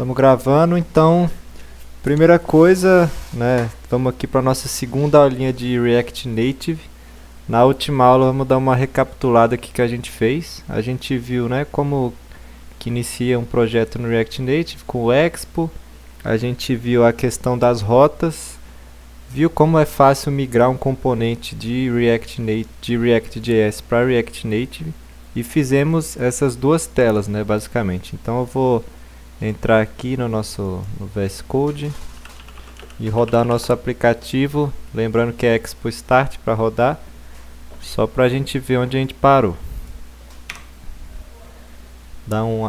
Estamos gravando, então, primeira coisa, né, vamos aqui para nossa segunda aulinha de React Native. Na última aula vamos dar uma recapitulada aqui que a gente fez. A gente viu, né, como que inicia um projeto no React Native com o Expo. A gente viu a questão das rotas, viu como é fácil migrar um componente de React.js para React Native e fizemos essas duas telas, né, basicamente. Então eu vou entrar aqui no VS Code e rodar nosso aplicativo, lembrando que é Expo Start para rodar, só para a gente ver onde a gente parou.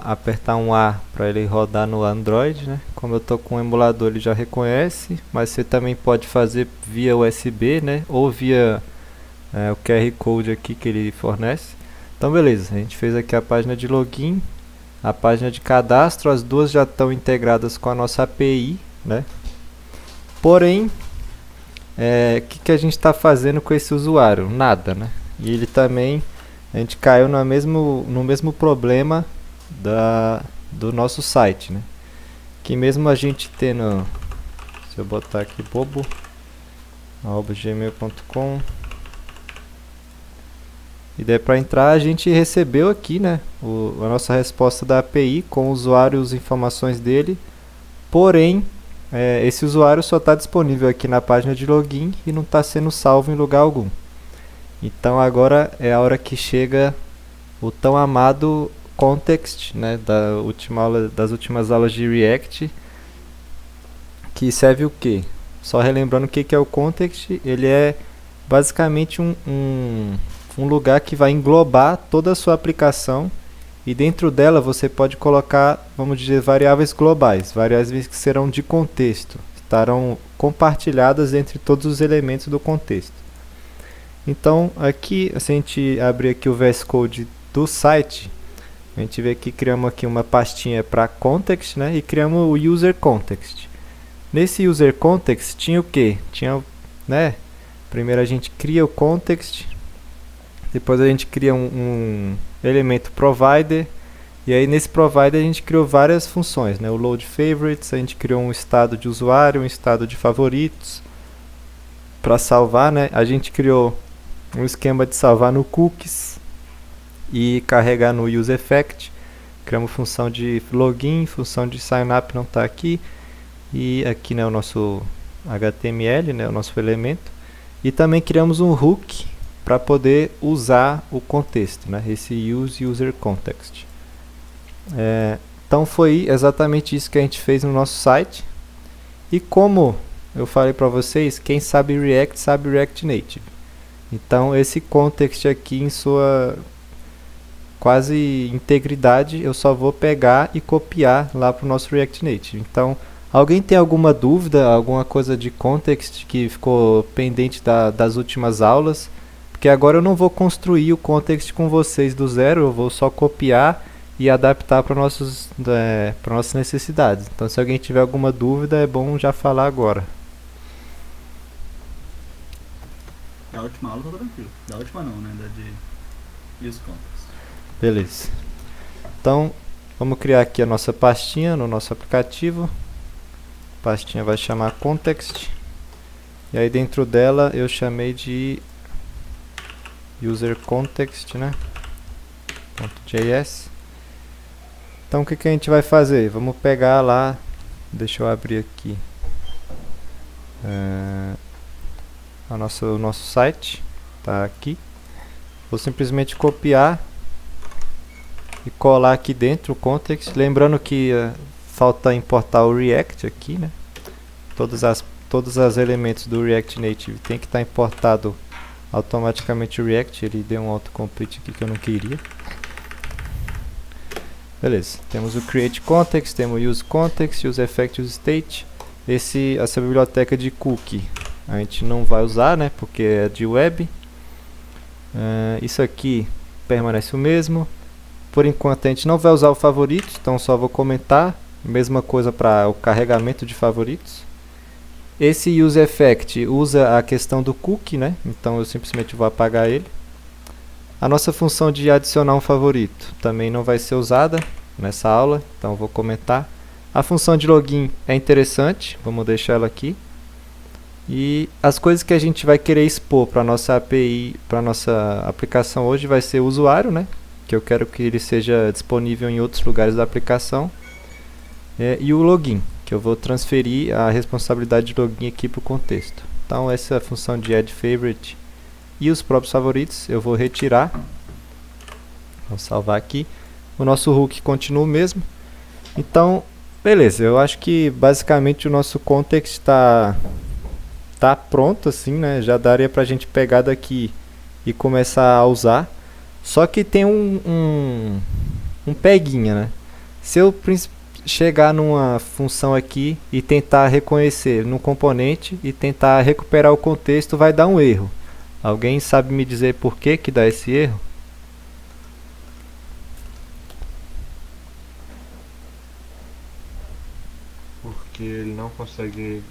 Apertar um A para ele rodar no Android, né? Como eu estou com o emulador, ele já reconhece, mas você também pode fazer via USB, né? Ou via o QR Code aqui que ele fornece. Então beleza, a gente fez aqui a página de login, a página de cadastro, as duas já estão integradas com a nossa API, né? Porém, o que a gente está fazendo com esse usuário? Nada, né? E ele também, a gente caiu no mesmo problema do nosso site, né? Que mesmo a gente tendo, se eu botar aqui bobo@gmail.com, e daí para entrar a gente recebeu aqui, né, a nossa resposta da API com o usuário e as informações dele. Porém, esse usuário só está disponível aqui na página de login e não está sendo salvo em lugar algum. Então agora é a hora que chega o tão amado context, né, das últimas aulas de React, que serve o quê? Só relembrando o que é o context, ele é basicamente um lugar que vai englobar toda a sua aplicação, e dentro dela você pode colocar, vamos dizer, variáveis globais, variáveis que serão de contexto, estarão compartilhadas entre todos os elementos do contexto. Então aqui, se a gente abrir aqui o VS Code do site, a gente vê que criamos aqui uma pastinha para context, né, e criamos o user context. Nesse user context tinha o que? Primeiro a gente cria o context, depois a gente cria um elemento provider, e aí nesse provider a gente criou várias funções, né? O load favorites, a gente criou um estado de usuário, um estado de favoritos para salvar, né? A gente criou um esquema de salvar no cookies e carregar no useEffect. Criamos função de login, função de signup não está aqui, e aqui, né, o nosso HTML, né, o nosso elemento, e também criamos um hook para poder usar o contexto, né? Esse use user context. Então foi exatamente isso que a gente fez no nosso site. E como eu falei para vocês, quem sabe React sabe React Native. Então esse context aqui, em sua quase integridade, eu só vou pegar e copiar lá para o nosso React Native. Então, alguém tem alguma dúvida, alguma coisa de context que ficou pendente das últimas aulas? Porque agora eu não vou construir o context com vocês do zero, eu vou só copiar e adaptar para nossas necessidades. Então, se alguém tiver alguma dúvida, é bom já falar agora. Da última aula tá tranquilo. Da última não, né? Da de use context. Beleza. Então, vamos criar aqui a nossa pastinha no nosso aplicativo. A pastinha vai chamar context. E aí dentro dela eu chamei de user context, né? .js. Então o que a gente vai fazer? Vamos pegar lá, deixa eu abrir aqui o nosso site, tá aqui. Vou simplesmente copiar e colar aqui dentro o context, lembrando que falta importar o React aqui, né? Todos os elementos do React Native tem que estar importado automaticamente o React. Ele deu um autocomplete aqui que eu não queria. Beleza, temos o create context, temos o use context, useEffect, useState. Essa biblioteca de cookie a gente não vai usar, né, porque é de web. Isso aqui permanece o mesmo. Por enquanto a gente não vai usar o favoritos, então só vou comentar. Mesma coisa para o carregamento de favoritos. Esse useEffect usa a questão do cookie, né? Então eu simplesmente vou apagar ele. A nossa função de adicionar um favorito também não vai ser usada nessa aula, então eu vou comentar. A função de login é interessante, vamos deixar ela aqui. E as coisas que a gente vai querer expor para nossa API, para nossa aplicação hoje vai ser o usuário, né? Que eu quero que ele seja disponível em outros lugares da aplicação. E o login, que eu vou transferir a responsabilidade de login aqui para o contexto. Então essa função de add favorite e os próprios favoritos eu vou retirar. Vou salvar aqui. O nosso hook continua o mesmo. Então, beleza, eu acho que basicamente o nosso context está pronto assim, né? Já daria pra gente pegar daqui e começar a usar. Só que tem um peguinha, né? Se eu chegar numa função aqui e tentar reconhecer no componente e tentar recuperar o contexto, vai dar um erro. Alguém sabe me dizer por que que dá esse erro? Porque ele não consegue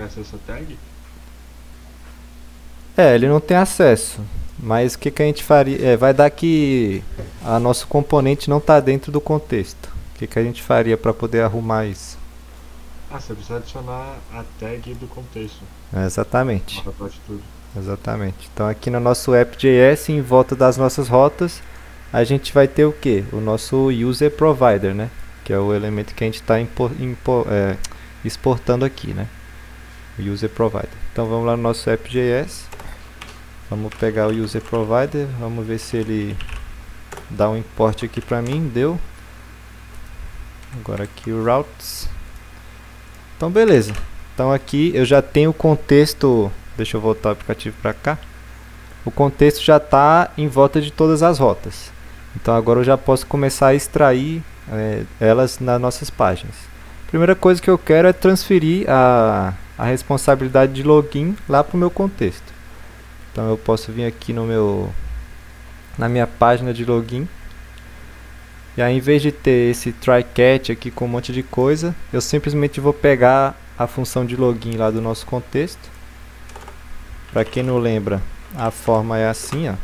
acesso à tag? Ele não tem acesso. Mas o que que a gente faria? Vai dar que a nosso componente não está dentro do contexto. O que que a gente faria para poder arrumar isso? Você precisa adicionar a tag do contexto. Exatamente. Uma parte de tudo. Exatamente. Então aqui no nosso app.js, em volta das nossas rotas, a gente vai ter o que? O nosso user provider, né? Que é o elemento que a gente está exportando aqui, né? O user provider. Então vamos lá no nosso app.js. Vamos pegar o user provider. Vamos ver se ele dá um import aqui para mim. Deu. Agora aqui o routes. Então beleza. Então aqui eu já tenho o contexto. Deixa eu voltar o aplicativo para cá. O contexto já está em volta de todas as rotas. Então agora eu já posso começar a extrair elas nas nossas páginas. Primeira coisa que eu quero é transferir a responsabilidade de login lá para o meu contexto. Então eu posso vir aqui na minha página de login. E aí, em vez de ter esse try catch aqui com um monte de coisa, eu simplesmente vou pegar a função de login lá do nosso contexto. Para quem não lembra, a forma é assim, ó.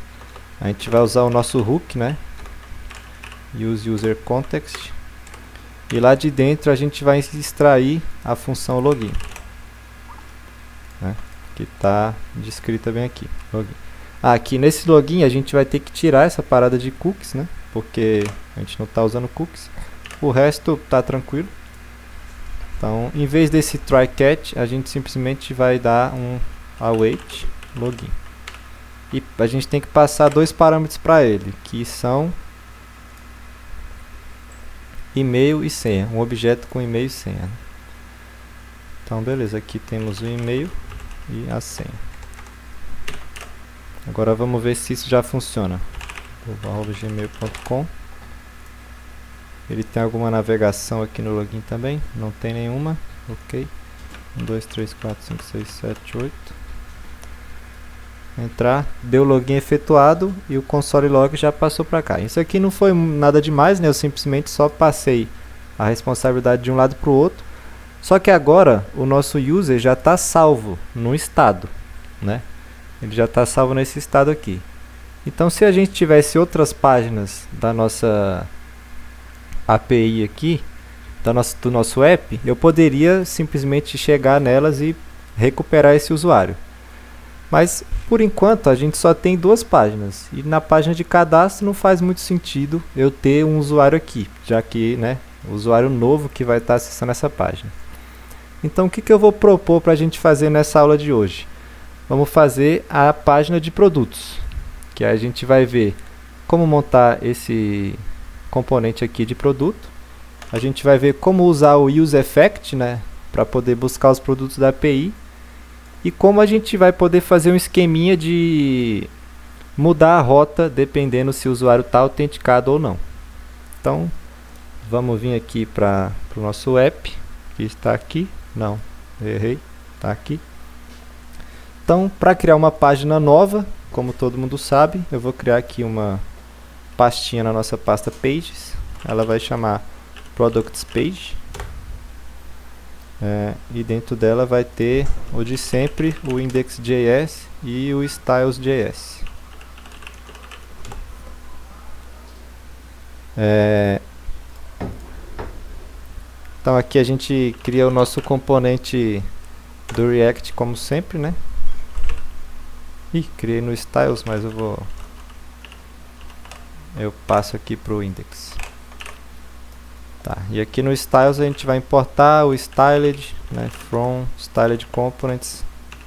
A gente vai usar o nosso hook, né? Use user context. E lá de dentro a gente vai extrair a função login, né? Que está descrita bem aqui. Login. Aqui nesse login a gente vai ter que tirar essa parada de cookies, né? Porque a gente não está usando cookies. O resto está tranquilo. Então, em vez desse try catch, a gente simplesmente vai dar um await login. E a gente tem que passar dois parâmetros para ele, que são e-mail e senha. Um objeto com e-mail e senha. Então, beleza. Aqui temos o e-mail e a senha. Agora vamos ver se isso já funciona. gmail.com. Ele tem alguma navegação aqui no login também? Não tem nenhuma. Ok. 1, 2, 3, 4, 5, 6, 7, 8. Entrar, deu login efetuado e o console log já passou para cá. Isso aqui não foi nada demais, né? Eu simplesmente só passei a responsabilidade de um lado para o outro. Só que agora o nosso user já está salvo no estado, né? Ele já está salvo nesse estado aqui. Então, se a gente tivesse outras páginas da nossa API aqui, do nosso app, eu poderia simplesmente chegar nelas e recuperar esse usuário. Mas, por enquanto, a gente só tem duas páginas. E na página de cadastro não faz muito sentido eu ter um usuário aqui, já que, né, o usuário novo que vai estar acessando essa página. Então, o que eu vou propor para a gente fazer nessa aula de hoje? Vamos fazer a página de produtos, que a gente vai ver como montar esse componente aqui de produto. A gente vai ver como usar o useEffect, né, para poder buscar os produtos da API. E como a gente vai poder fazer um esqueminha de mudar a rota dependendo se o usuário está autenticado ou não. Então, vamos vir aqui para o nosso app, que está aqui. Não, errei, está aqui. Então, para criar uma página nova, como todo mundo sabe, eu vou criar aqui uma pastinha na nossa pasta Pages. Ela vai chamar Products Page. E dentro dela vai ter o de sempre, o index.js e o styles.js. Então aqui a gente cria o nosso componente do React como sempre, né? Ih, criei no Styles, mas eu passo aqui para o Index. Tá, e aqui no Styles a gente vai importar o styled, né? From styled components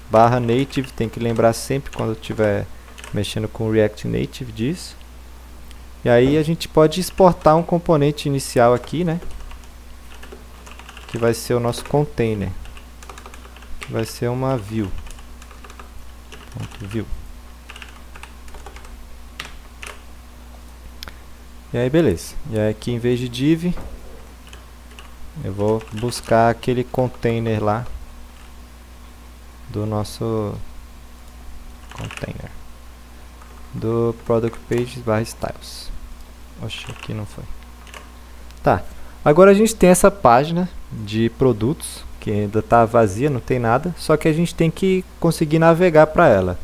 /native, tem que lembrar sempre quando estiver mexendo com o React Native disso. E aí a gente pode exportar um componente inicial aqui, né? Que vai ser o nosso container. Que vai ser uma view. View. E aí beleza. E aí aqui em vez de div, eu vou buscar aquele container lá do nosso container do product pages /styles. Oxe, aqui não foi. Tá. Agora a gente tem essa página de produtos que ainda está vazia, não tem nada, só que a gente tem que conseguir navegar para ela.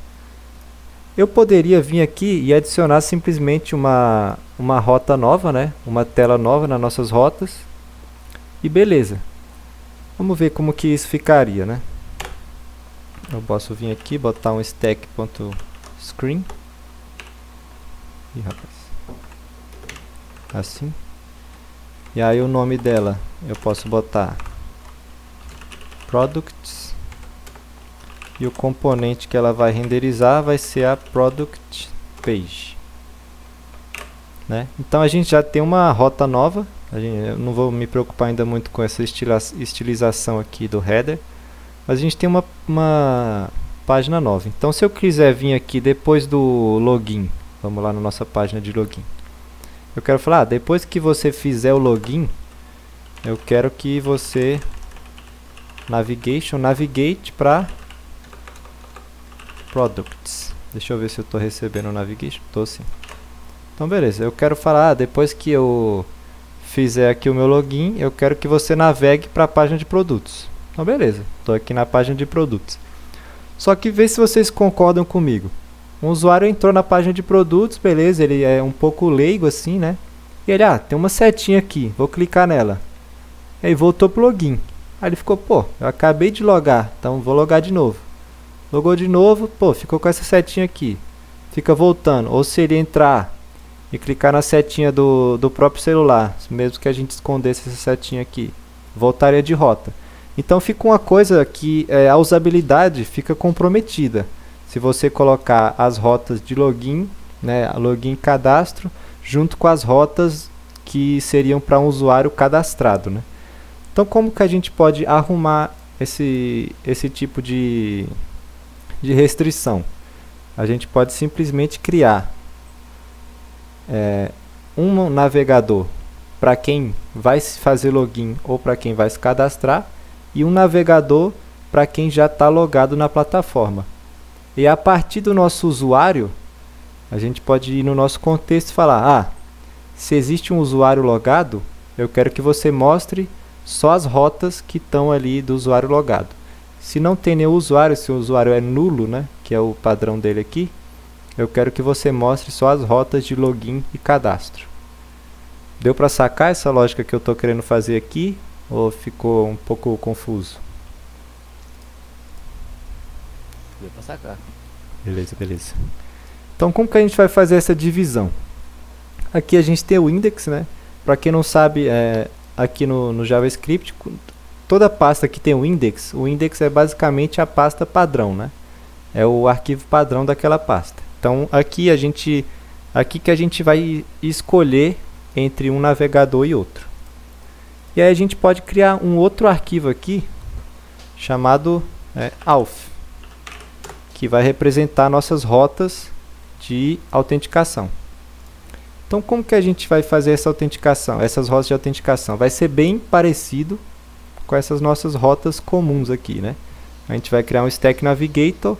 Eu poderia vir aqui e adicionar simplesmente uma rota nova, né? Uma tela nova nas nossas rotas. E beleza. Vamos ver como que isso ficaria, né? Eu posso vir aqui, botar um stack.screen. Ih, rapaz. Assim. E aí o nome dela eu posso botar products. E o componente que ela vai renderizar vai ser a product page, né? Então a gente já tem uma rota nova. Eu não vou me preocupar ainda muito com essa estilização aqui do header, mas a gente tem uma página nova. Então se eu quiser vir aqui depois do login, vamos lá na nossa página de login. Eu quero falar, depois que você fizer o login, eu quero que você navigate para products. Deixa eu ver se eu estou recebendo o navigation. Estou sim. Então beleza, eu quero falar, depois que eu fizer aqui o meu login, eu quero que você navegue para a página de produtos. Então beleza, estou aqui na página de produtos. Só que vê se vocês concordam comigo. Um usuário entrou na página de produtos, beleza, ele é um pouco leigo assim, né? E ele, tem uma setinha aqui, vou clicar nela. Aí voltou pro login. Aí ele ficou, pô, eu acabei de logar, então vou logar de novo. Logou de novo, pô, ficou com essa setinha aqui. Fica voltando. Ou se ele entrar e clicar na setinha do próprio celular, mesmo que a gente escondesse essa setinha aqui, voltaria de rota. Então fica uma coisa que a usabilidade fica comprometida. Se você colocar as rotas de login, né, login e cadastro, junto com as rotas que seriam para um usuário cadastrado, né? Então como que a gente pode arrumar esse tipo de restrição? A gente pode simplesmente criar um navegador para quem vai fazer login ou para quem vai se cadastrar e um navegador para quem já está logado na plataforma. E a partir do nosso usuário, a gente pode ir no nosso contexto e falar, se existe um usuário logado, eu quero que você mostre só as rotas que estão ali do usuário logado. Se não tem nenhum usuário, se o usuário é nulo, né, que é o padrão dele aqui, eu quero que você mostre só as rotas de login e cadastro. Deu para sacar essa lógica que eu estou querendo fazer aqui? Ou ficou um pouco confuso? Deu pra sacar. Beleza, beleza. Então como que a gente vai fazer essa divisão? Aqui a gente tem o index, né? Para quem não sabe, aqui no JavaScript, toda pasta que tem o index é basicamente a pasta padrão, né? É o arquivo padrão daquela pasta. Então aqui que a gente vai escolher entre um navegador e outro. E aí a gente pode criar um outro arquivo aqui chamado auth, que vai representar nossas rotas de autenticação. Então como que a gente vai fazer essa autenticação, essas rotas de autenticação? Vai ser bem parecido com essas nossas rotas comuns aqui, né? A gente vai criar um stack navigator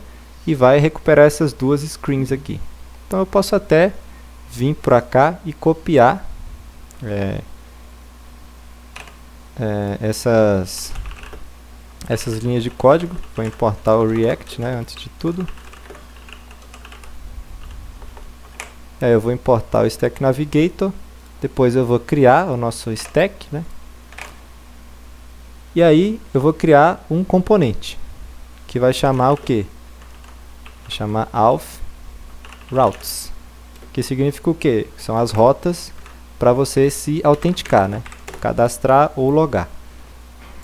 e vai recuperar essas duas screens aqui. Então eu posso até vir para cá e copiar essas linhas de código. Vou importar o React, né, antes de tudo. Eu vou importar o Stack Navigator. Depois eu vou criar o nosso stack, né? E aí eu vou criar um componente que vai chamar o quê? Vai chamar auth routes, que significa o quê? São as rotas para você se autenticar, né? Cadastrar ou logar.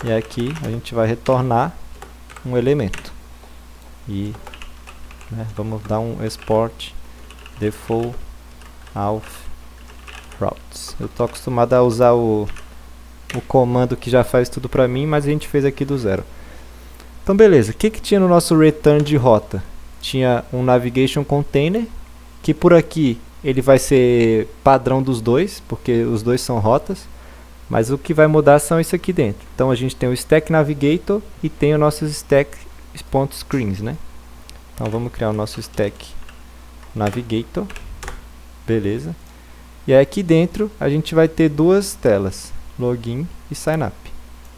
E aqui a gente vai retornar um elemento. E vamos dar um export default auth routes. Eu estou acostumado a usar o comando que já faz tudo para mim, mas a gente fez aqui do zero. Então beleza, o que tinha no nosso return de rota? Tinha um navigation container, que por aqui ele vai ser padrão dos dois, porque os dois são rotas, mas o que vai mudar são isso aqui dentro. Então a gente tem o stack navigator e tem o nosso stack.screens, né? Então vamos criar o nosso stack navigator, beleza? E aí aqui dentro a gente vai ter duas telas, login e signup.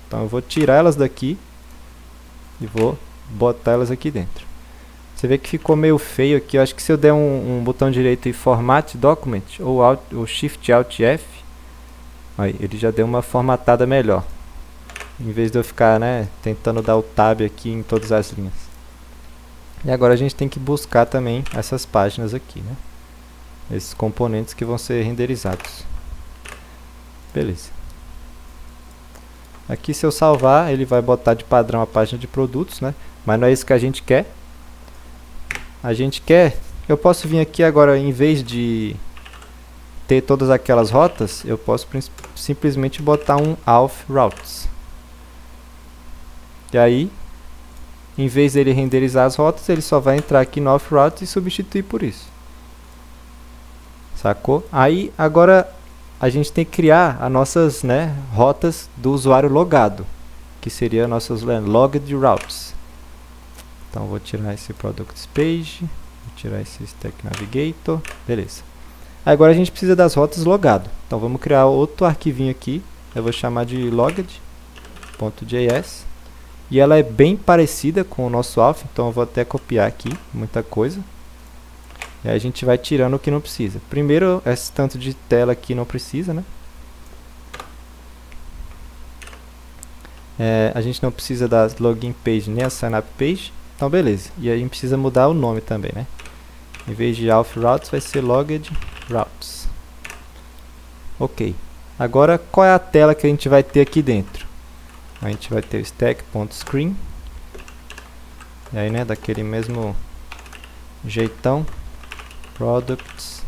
Então eu vou tirar elas daqui e vou botar elas aqui dentro. Você vê que ficou meio feio aqui. Eu acho que se eu der um botão direito e format document ou shift alt F, aí ele já deu uma formatada melhor, em vez de eu ficar tentando dar o tab aqui em todas as linhas. E agora a gente tem que buscar também essas páginas aqui, né? Esses componentes que vão ser renderizados. Beleza. Aqui se eu salvar, ele vai botar de padrão a página de produtos, né? Mas não é isso que a gente quer. A gente quer... Eu posso vir aqui agora, em vez de ter todas aquelas rotas, eu posso simplesmente botar um auth routes. E aí, em vez dele renderizar as rotas, ele só vai entrar aqui no auth routes e substituir por isso. Sacou? Aí, agora, a gente tem que criar as nossas rotas do usuário logado, que seria nossas logged routes. Então, vou tirar esse products page, vou tirar esse stack navigator, beleza. Agora a gente precisa das rotas logado. Então, vamos criar outro arquivinho aqui, eu vou chamar de logged.js. E ela é bem parecida com o nosso auth, então eu vou até copiar aqui muita coisa. E aí a gente vai tirando o que não precisa. Primeiro, esse tanto de tela aqui não precisa, né? A gente não precisa da login page nem a sign up page. Então beleza. E aí a gente precisa mudar o nome também, né? Em vez de auth routes vai ser logged routes. Ok. Agora qual é a tela que a gente vai ter aqui dentro? A gente vai ter o stack.screen. E aí, daquele mesmo jeitão. Products.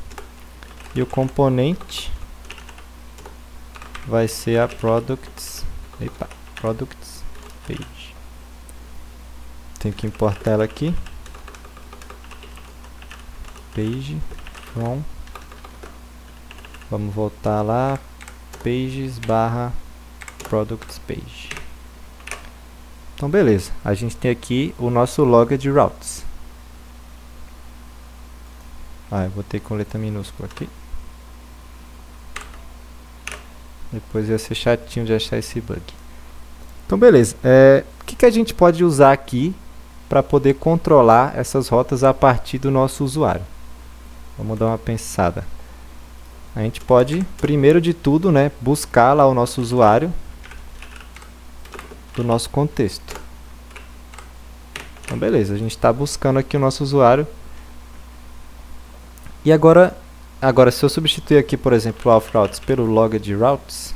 E o componente vai ser a products page. Tenho que importar ela aqui. Page from. Vamos voltar lá. Pages barra products page. Então beleza, a gente tem aqui o nosso logged routes. Eu botei com letra minúscula aqui. Depois ia ser chatinho de achar esse bug. Então beleza, o que a gente pode usar aqui para poder controlar essas rotas a partir do nosso usuário? Vamos dar uma pensada. A gente pode, primeiro de tudo, buscar lá o nosso usuário do nosso contexto. Então beleza, a gente está buscando aqui o nosso usuário. E agora se eu substituir aqui, por exemplo, o auth routes pelo logged routes,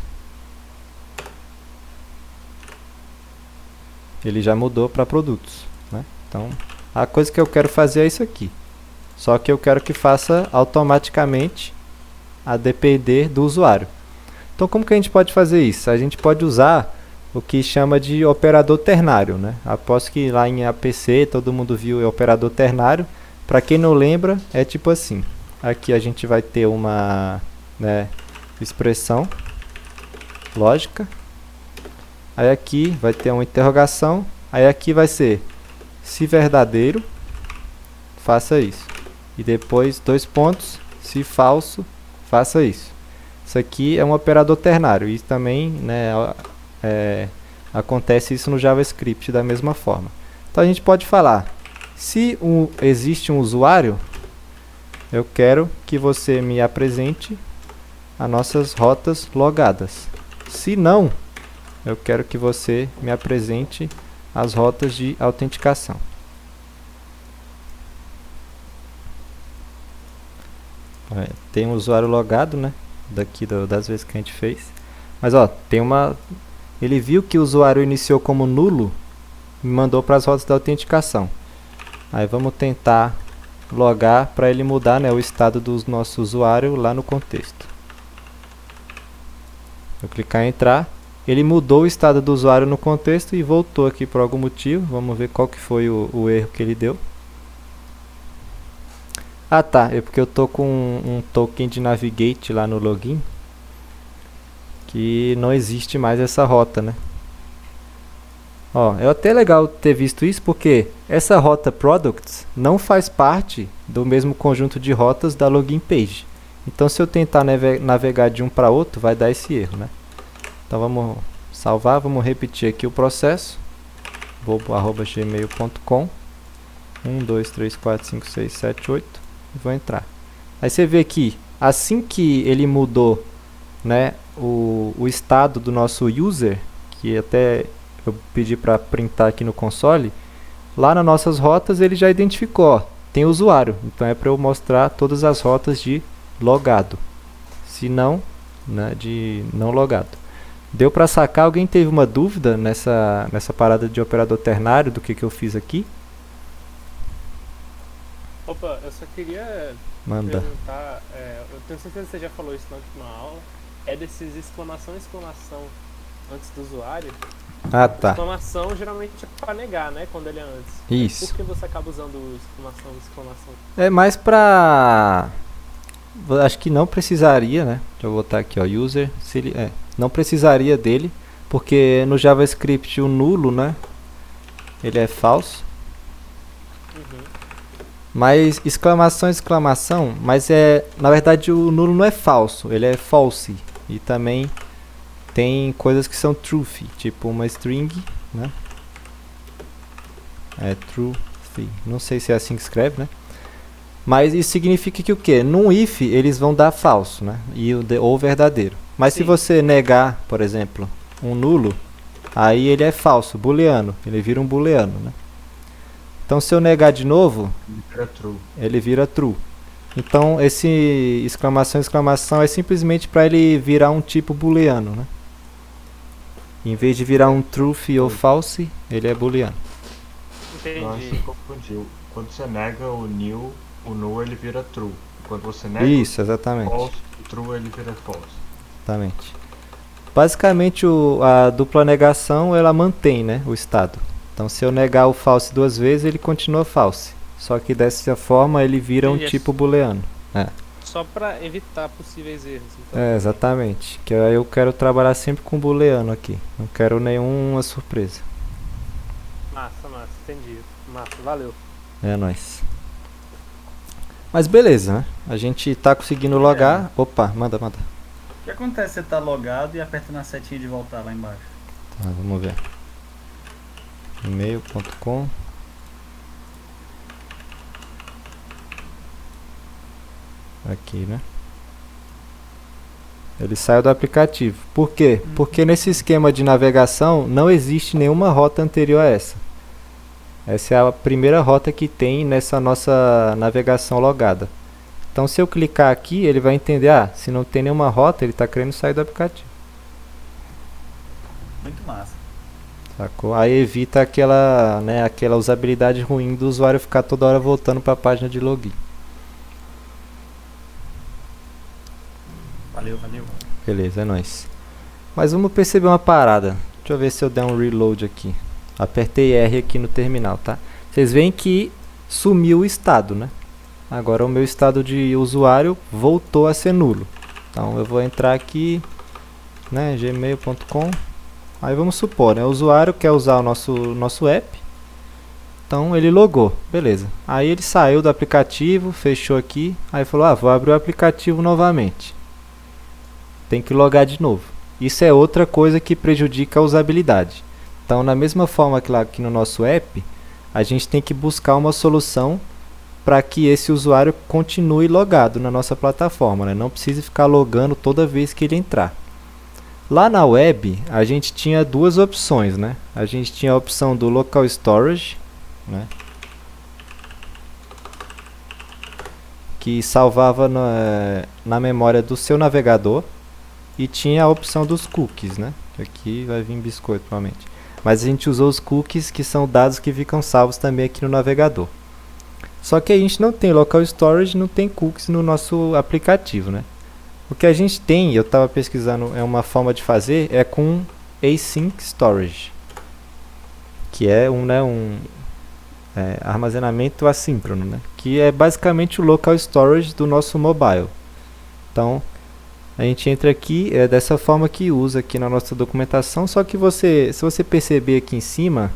ele já mudou para produtos, né? Então a coisa que eu quero fazer é isso aqui. Só que eu quero que faça automaticamente a depender do usuário. Então como que a gente pode fazer isso? A gente pode usar o que chama de operador ternário, né? Aposto que lá em APC todo mundo viu o operador ternário. Para quem não lembra, é tipo assim. Aqui a gente vai ter uma expressão lógica. Aí aqui vai ter uma interrogação. Aí aqui vai ser se verdadeiro, faça isso. E depois 2 pontos, se falso, faça isso. Isso aqui é um operador ternário. E também acontece isso no JavaScript da mesma forma. Então a gente pode falar, se existe um usuário, eu quero que você me apresente as nossas rotas logadas. Se não, eu quero que você me apresente as rotas de autenticação. Tem um usuário logado, né? Daqui das vezes que a gente fez. Mas ó, tem uma... Ele viu que o usuário iniciou como nulo, me mandou para as rotas da autenticação. Aí vamos tentar logar para ele mudar, né, o estado do nosso usuário lá no contexto. Eu clicar em entrar, ele mudou o estado do usuário no contexto e voltou aqui por algum motivo. Vamos ver qual que foi o erro que ele deu. Ah tá, é porque eu tô com um token de navigate lá no login que não existe mais essa rota, né? Ó, é até legal ter visto isso porque essa rota products não faz parte do mesmo conjunto de rotas da login page. Então se eu tentar navegar de um para outro, vai dar esse erro, né? Então vamos salvar, vamos repetir aqui o processo. bobo@gmail.com 1, 2, 3, 4, 5, 6, 7, 8 e vou entrar. Aí você vê que assim que ele mudou, né, o estado do nosso user, que até eu pedi para printar aqui no console, lá nas nossas rotas ele já identificou, ó, tem usuário, então é para eu mostrar todas as rotas de logado, se não, né, de não logado. Deu para sacar? Alguém teve uma dúvida nessa parada de operador ternário do que eu fiz aqui? Opa, eu só queria Manda. perguntar, eu tenho certeza que você já falou isso na última aula, é desses exclamação antes do usuário. Ah, tá. Exclamação geralmente é para negar, né, quando ele é antes. Isso. Por que você acaba usando exclamação? É mais pra... Acho que não precisaria, né? Deixa eu botar aqui, ó, user, se ele... não precisaria dele, porque no JavaScript o nulo, né, ele é falso. Uhum. Mas exclamação, mas na verdade o nulo não é falso, ele é false. E também tem coisas que são truth, tipo uma string, né? É truth, não sei se é assim que escreve, né? Mas isso significa que o quê? Num if eles vão dar falso, né? Ou verdadeiro. Mas Sim. se você negar, por exemplo, um nulo, aí ele é falso, booleano, ele vira um booleano, né? Então se eu negar de novo, ele vira true. Então esse exclamação é simplesmente para ele virar um tipo booleano, né? Em vez de virar um truth ou false, ele é booleano. Nossa, Entendi. você confundiu. Quando você nega o null ele vira true. Quando você nega Isso, exatamente. o false, o true ele vira false. Exatamente. Basicamente a dupla negação ela mantém, né, o estado. Então se eu negar o false duas vezes ele continua false. Só que dessa forma ele vira um Entendi. tipo booleano. Só para evitar possíveis erros. Então. Exatamente. Que aí eu quero trabalhar sempre com booleano aqui. Não quero nenhuma surpresa. Massa, entendi. Massa, valeu. É nóis. Mas beleza, né? A gente tá conseguindo logar. Opa, manda. O que acontece se você tá logado e aperta na setinha de voltar lá embaixo? Tá, vamos ver. e-mail.com Aqui, né? Ele saiu do aplicativo. Por quê? Porque nesse esquema de navegação não existe nenhuma rota anterior a essa. Essa é a primeira rota que tem nessa nossa navegação logada. Então se eu clicar aqui, ele vai entender, se não tem nenhuma rota, ele está querendo sair do aplicativo. Muito massa. Sacou? Aí evita aquela usabilidade ruim do usuário ficar toda hora voltando para a página de login. Valeu. Beleza, é nóis. Mas vamos perceber uma parada. Deixa eu ver se eu der um reload aqui. Apertei R aqui no terminal, tá? Vocês veem que sumiu o estado, né? Agora o meu estado de usuário voltou a ser nulo. Então eu vou entrar aqui, né, gmail.com. Aí vamos supor, né, o usuário quer usar o nosso app. Então ele logou, beleza. Aí ele saiu do aplicativo, fechou aqui, aí falou: vou abrir o aplicativo novamente. Tem que logar de novo. Isso é outra coisa que prejudica a usabilidade. Então, na mesma forma que lá aqui no nosso app, a gente tem que buscar uma solução para que esse usuário continue logado na nossa plataforma, né? Não precise ficar logando toda vez que ele entrar. Lá na web, a gente tinha duas opções, né? A gente tinha a opção do local storage, né? Que salvava na memória do seu navegador. E tinha a opção dos cookies, né? Aqui vai vir biscoito, provavelmente. Mas a gente usou os cookies, que são dados que ficam salvos também aqui no navegador. Só que a gente não tem local storage, não tem cookies no nosso aplicativo, né? O que a gente tem, eu estava pesquisando, é uma forma de fazer, é com async storage, que é armazenamento assíncrono, né? Que é basicamente o local storage do nosso mobile. Então, a gente entra aqui, é dessa forma que usa aqui na nossa documentação, só que se você perceber aqui em cima,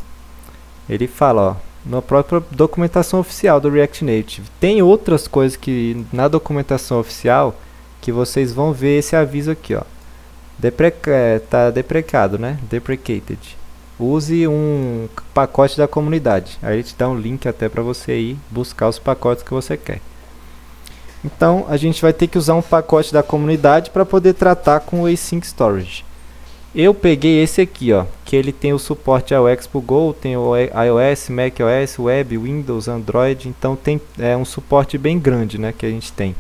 ele fala, ó, na própria documentação oficial do React Native. Tem outras coisas que na documentação oficial que vocês vão ver esse aviso aqui, ó. Tá deprecado, né? Deprecated. Use um pacote da comunidade. Aí ele te dá um link até para você ir buscar os pacotes que você quer. Então a gente vai ter que usar um pacote da comunidade para poder tratar com o async storage. Eu peguei esse aqui, ó, que ele tem o suporte ao Expo Go, tem o iOS, macOS, Web, Windows, Android, então tem um suporte bem grande, né, que a gente tem.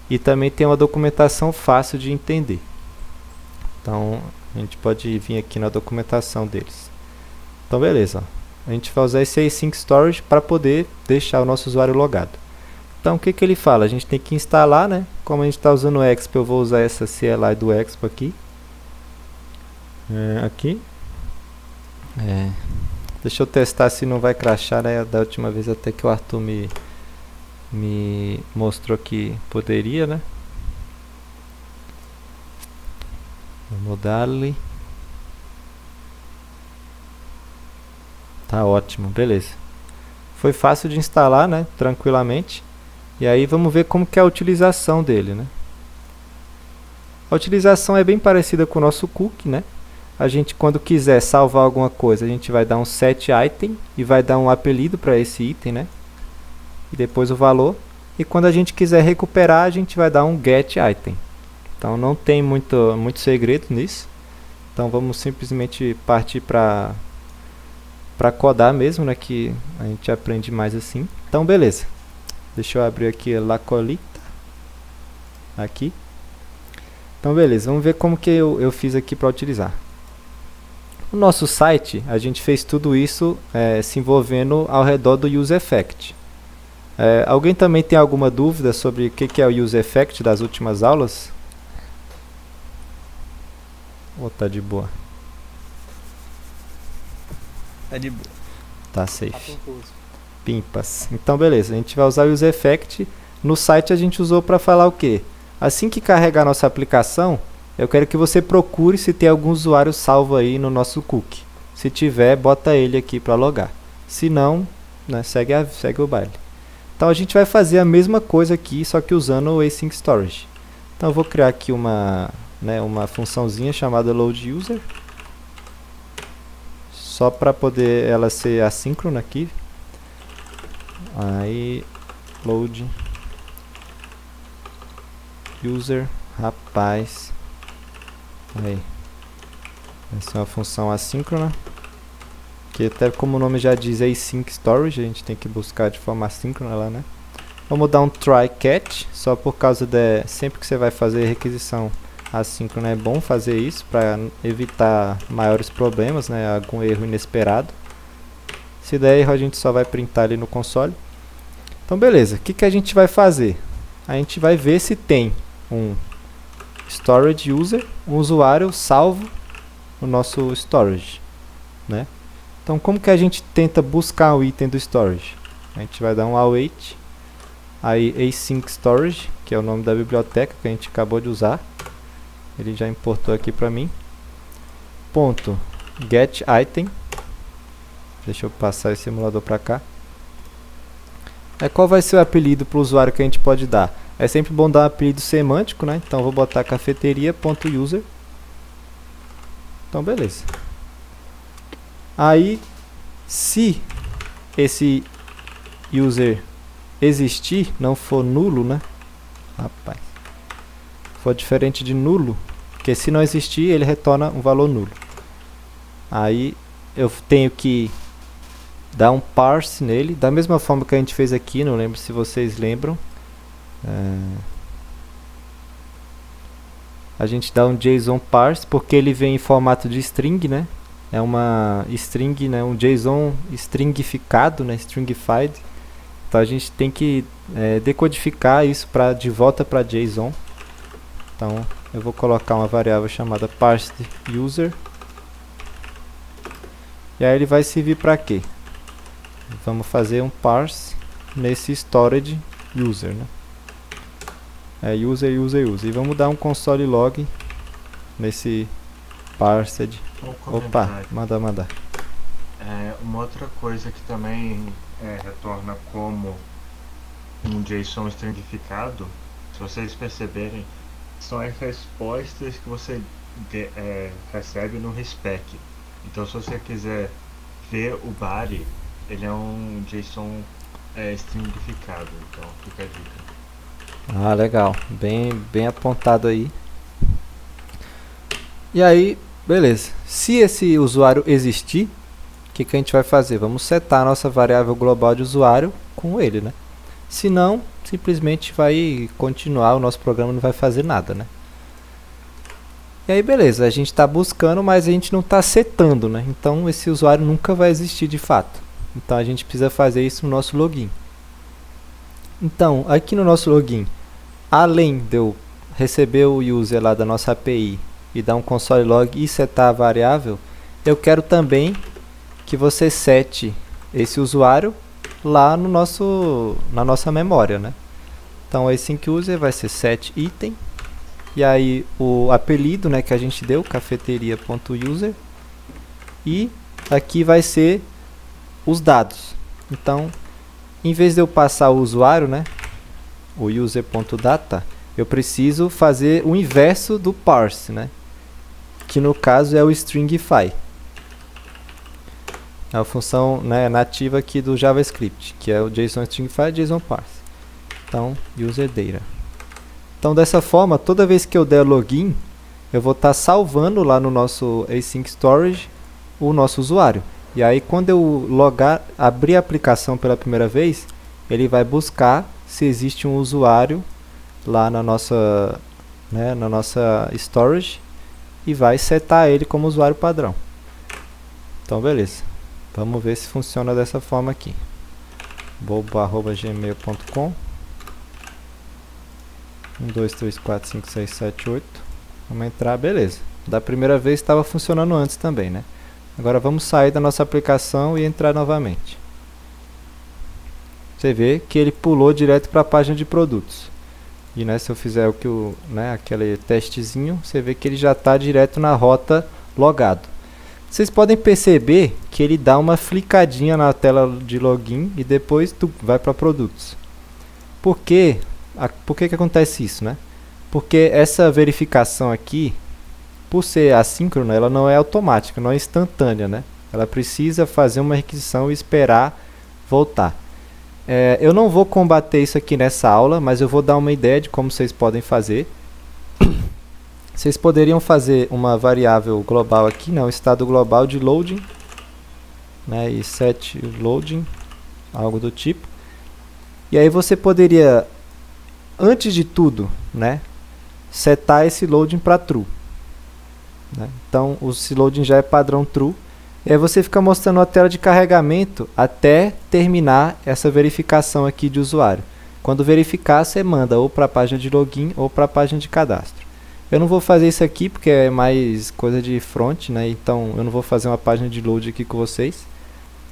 E também tem uma documentação fácil de entender. Então a gente pode vir aqui na documentação deles. Então beleza, ó. A gente vai usar esse async storage para poder deixar o nosso usuário logado. Então o que ele fala? A gente tem que instalar, né? Como a gente está usando o Expo, eu vou usar essa CLI do Expo aqui. Deixa eu testar se não vai crashar, né? Da última vez até que o Arthur me mostrou que poderia, né? Vamos dar-lhe. Tá ótimo, beleza. Foi fácil de instalar, né? Tranquilamente. E aí vamos ver como que é a utilização dele, né? A utilização é bem parecida com o nosso cookie, né? A gente, quando quiser salvar alguma coisa, a gente vai dar um set item e vai dar um apelido para esse item, né? E depois o valor. E quando a gente quiser recuperar, a gente vai dar um get item. Então não tem muito segredo nisso. Então vamos simplesmente partir para codar mesmo, né? Que a gente aprende mais assim. Então beleza. Deixa eu abrir aqui a Lacolita. Aqui. Então beleza, vamos ver como que eu fiz aqui para utilizar. No nosso site, a gente fez tudo isso se envolvendo ao redor do UseEffect. Alguém também tem alguma dúvida sobre o que é o UseEffect das últimas aulas? Ou tá de boa? Tá de boa. Tá safe. Pimpas. Então beleza, a gente vai usar o UseEffect. No site a gente usou para falar o quê? Assim que carregar a nossa aplicação, eu quero que você procure se tem algum usuário salvo aí no nosso cookie. Se tiver, bota ele aqui para logar. Se não, né, segue o baile. Então a gente vai fazer a mesma coisa aqui, só que usando o async storage. Então eu vou criar aqui uma funçãozinha chamada loadUser, só para poder ela ser assíncrona aqui. Aí load user, rapaz, aí vai ser uma função assíncrona, que até como o nome já diz, é async storage, a gente tem que buscar de forma assíncrona lá, né? Vamos dar um try catch, só por causa de sempre que você vai fazer requisição assíncrona é bom fazer isso para evitar maiores problemas, né? Algum erro inesperado. Se der erro, a gente só vai printar ali no console. Então beleza, o que a gente vai fazer? A gente vai ver se tem um storage user, um usuário salvo no nosso storage, né? Então como que a gente tenta buscar o item do storage? A gente vai dar um await, aí async storage, que é o nome da biblioteca que a gente acabou de usar. Ele já importou aqui para mim. Ponto get item. Deixa eu passar esse simulador para cá. Qual vai ser o apelido para o usuário que a gente pode dar? É sempre bom dar um apelido semântico, né? Então vou botar cafeteria.user. Então beleza. Aí, se esse user existir, não for nulo, né? Rapaz, for diferente de nulo, Porque se não existir, ele retorna um valor nulo. Aí eu tenho que dar um parse nele, da mesma forma que a gente fez aqui, não lembro se vocês lembram. A gente dá um JSON parse, porque ele vem em formato de string, né? É uma string, né? Um JSON stringificado, né? Stringified. Então a gente tem que decodificar isso de volta para JSON. Então eu vou colocar uma variável chamada parseUser. E aí ele vai servir para quê? Vamos fazer um parse nesse storage user, né? User. E vamos dar um console log nesse parsed. Opa, manda. Uma outra coisa que também retorna como um JSON stringificado, se vocês perceberem, são as respostas que você recebe no respec. Então, se você quiser ver o body, ele é um JSON stringificado. Então, fica a dica. Ah, legal. Bem apontado aí. E aí, beleza. Se esse usuário existir, o que a gente vai fazer? Vamos setar a nossa variável global de usuário com ele, né? Se não, simplesmente vai continuar, o nosso programa não vai fazer nada, né? E aí, beleza. A gente está buscando, mas a gente não está setando, né? Então, esse usuário nunca vai existir de fato. Então, a gente precisa fazer isso no nosso login. Então, aqui no nosso login, além de eu receber o user lá da nossa API e dar um console log e setar a variável, eu quero também que você sete esse usuário lá no na nossa memória, né? Então, async user vai ser set item, e aí o apelido, né, que a gente deu, cafeteria.user, e aqui vai ser os dados. Então, em vez de eu passar o usuário, né, o user.data, eu preciso fazer o inverso do parse, né, que no caso é o stringify. É a função, né, nativa aqui do JavaScript, que é o JSON stringify e JSON parse. Então, user data. Então, dessa forma, toda vez que eu der login, eu vou estar salvando lá no nosso async storage o nosso usuário. E aí, quando eu abrir a aplicação pela primeira vez, ele vai buscar se existe um usuário lá na nossa storage e vai setar ele como usuário padrão. Então, beleza. Vamos ver se funciona dessa forma aqui. bobo@gmail.com 1, 2, 3, 4, 5, 6, 7, 8. Vamos entrar, beleza. Da primeira vez estava funcionando antes também, né? Agora vamos sair da nossa aplicação e entrar novamente. Você vê que ele pulou direto para a página de produtos. E, né, se eu fizer aquele testezinho, você vê que ele já está direto na rota logado. Vocês podem perceber que ele dá uma flicadinha na tela de login e depois vai para produtos. Por que que acontece isso, né? Porque essa verificação aqui, por ser assíncrona, ela não é automática, não é instantânea, né? Ela precisa fazer uma requisição e esperar voltar. Eu não vou combater isso aqui nessa aula, mas eu vou dar uma ideia de como vocês podem fazer. Vocês poderiam fazer uma variável global aqui, um estado global de loading, né? E set loading, algo do tipo. E aí você poderia, antes de tudo, né, setar esse loading para true. Né? Então, o loading já é padrão true. E aí você fica mostrando a tela de carregamento até terminar essa verificação aqui de usuário. Quando verificar, você manda ou para a página de login ou para a página de cadastro. Eu não vou fazer isso aqui porque é mais coisa de front, né? Então eu não vou fazer uma página de load aqui com vocês.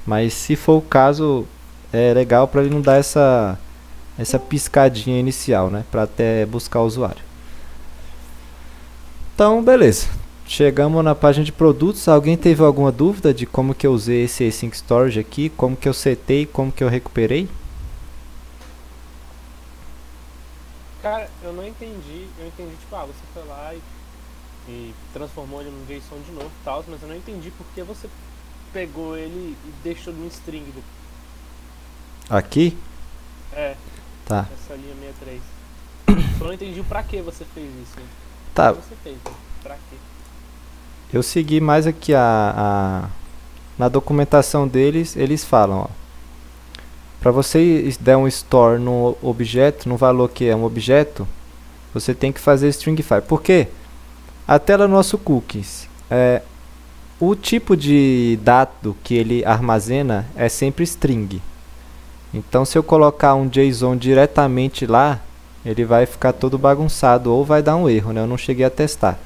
Mas se for o caso, é legal para ele não dar essa piscadinha inicial, né? Para até buscar o usuário. Então, beleza. Chegamos na página de produtos. Alguém teve alguma dúvida de como que eu usei esse async storage aqui? Como que eu setei? Como que eu recuperei? Cara, eu não entendi. Eu entendi, tipo, você foi lá e transformou ele num JSON de novo e tal, mas eu não entendi por que você pegou ele e deixou num string. Aqui? Tá. Essa linha 63. Eu não entendi pra que você fez isso. Tá. O que você fez? pra quê? Eu segui mais aqui na documentação deles, eles falam, ó. Para você der um store no objeto, no valor que é um objeto, você tem que fazer stringify. Por quê? A tela do nosso cookies, o tipo de dado que ele armazena é sempre string. Então, se eu colocar um JSON diretamente lá, ele vai ficar todo bagunçado ou vai dar um erro, né? Eu não cheguei a testar.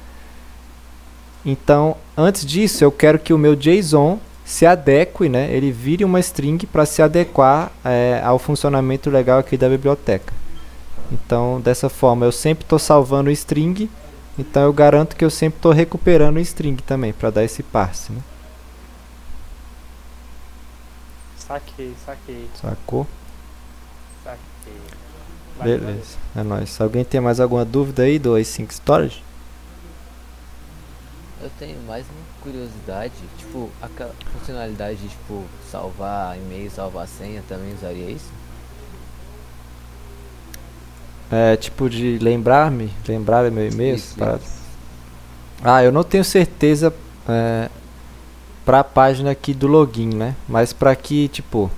Então, antes disso, eu quero que o meu JSON se adeque, né? Ele vire uma string para se adequar ao funcionamento legal aqui da biblioteca. Então, dessa forma, eu sempre estou salvando o string, então eu garanto que eu sempre estou recuperando o string também, para dar esse parse, né? Saquei. Sacou? Valeu, Beleza, é nóis. Alguém tem mais alguma dúvida aí do Async Storage? Eu tenho mais uma curiosidade, tipo, aquela funcionalidade de, tipo, salvar e-mail, salvar senha, também usaria isso? Tipo de lembrar meu e-mail? Isso, Parado. Eu não tenho certeza para a página aqui do login, né? Mas para que, tipo,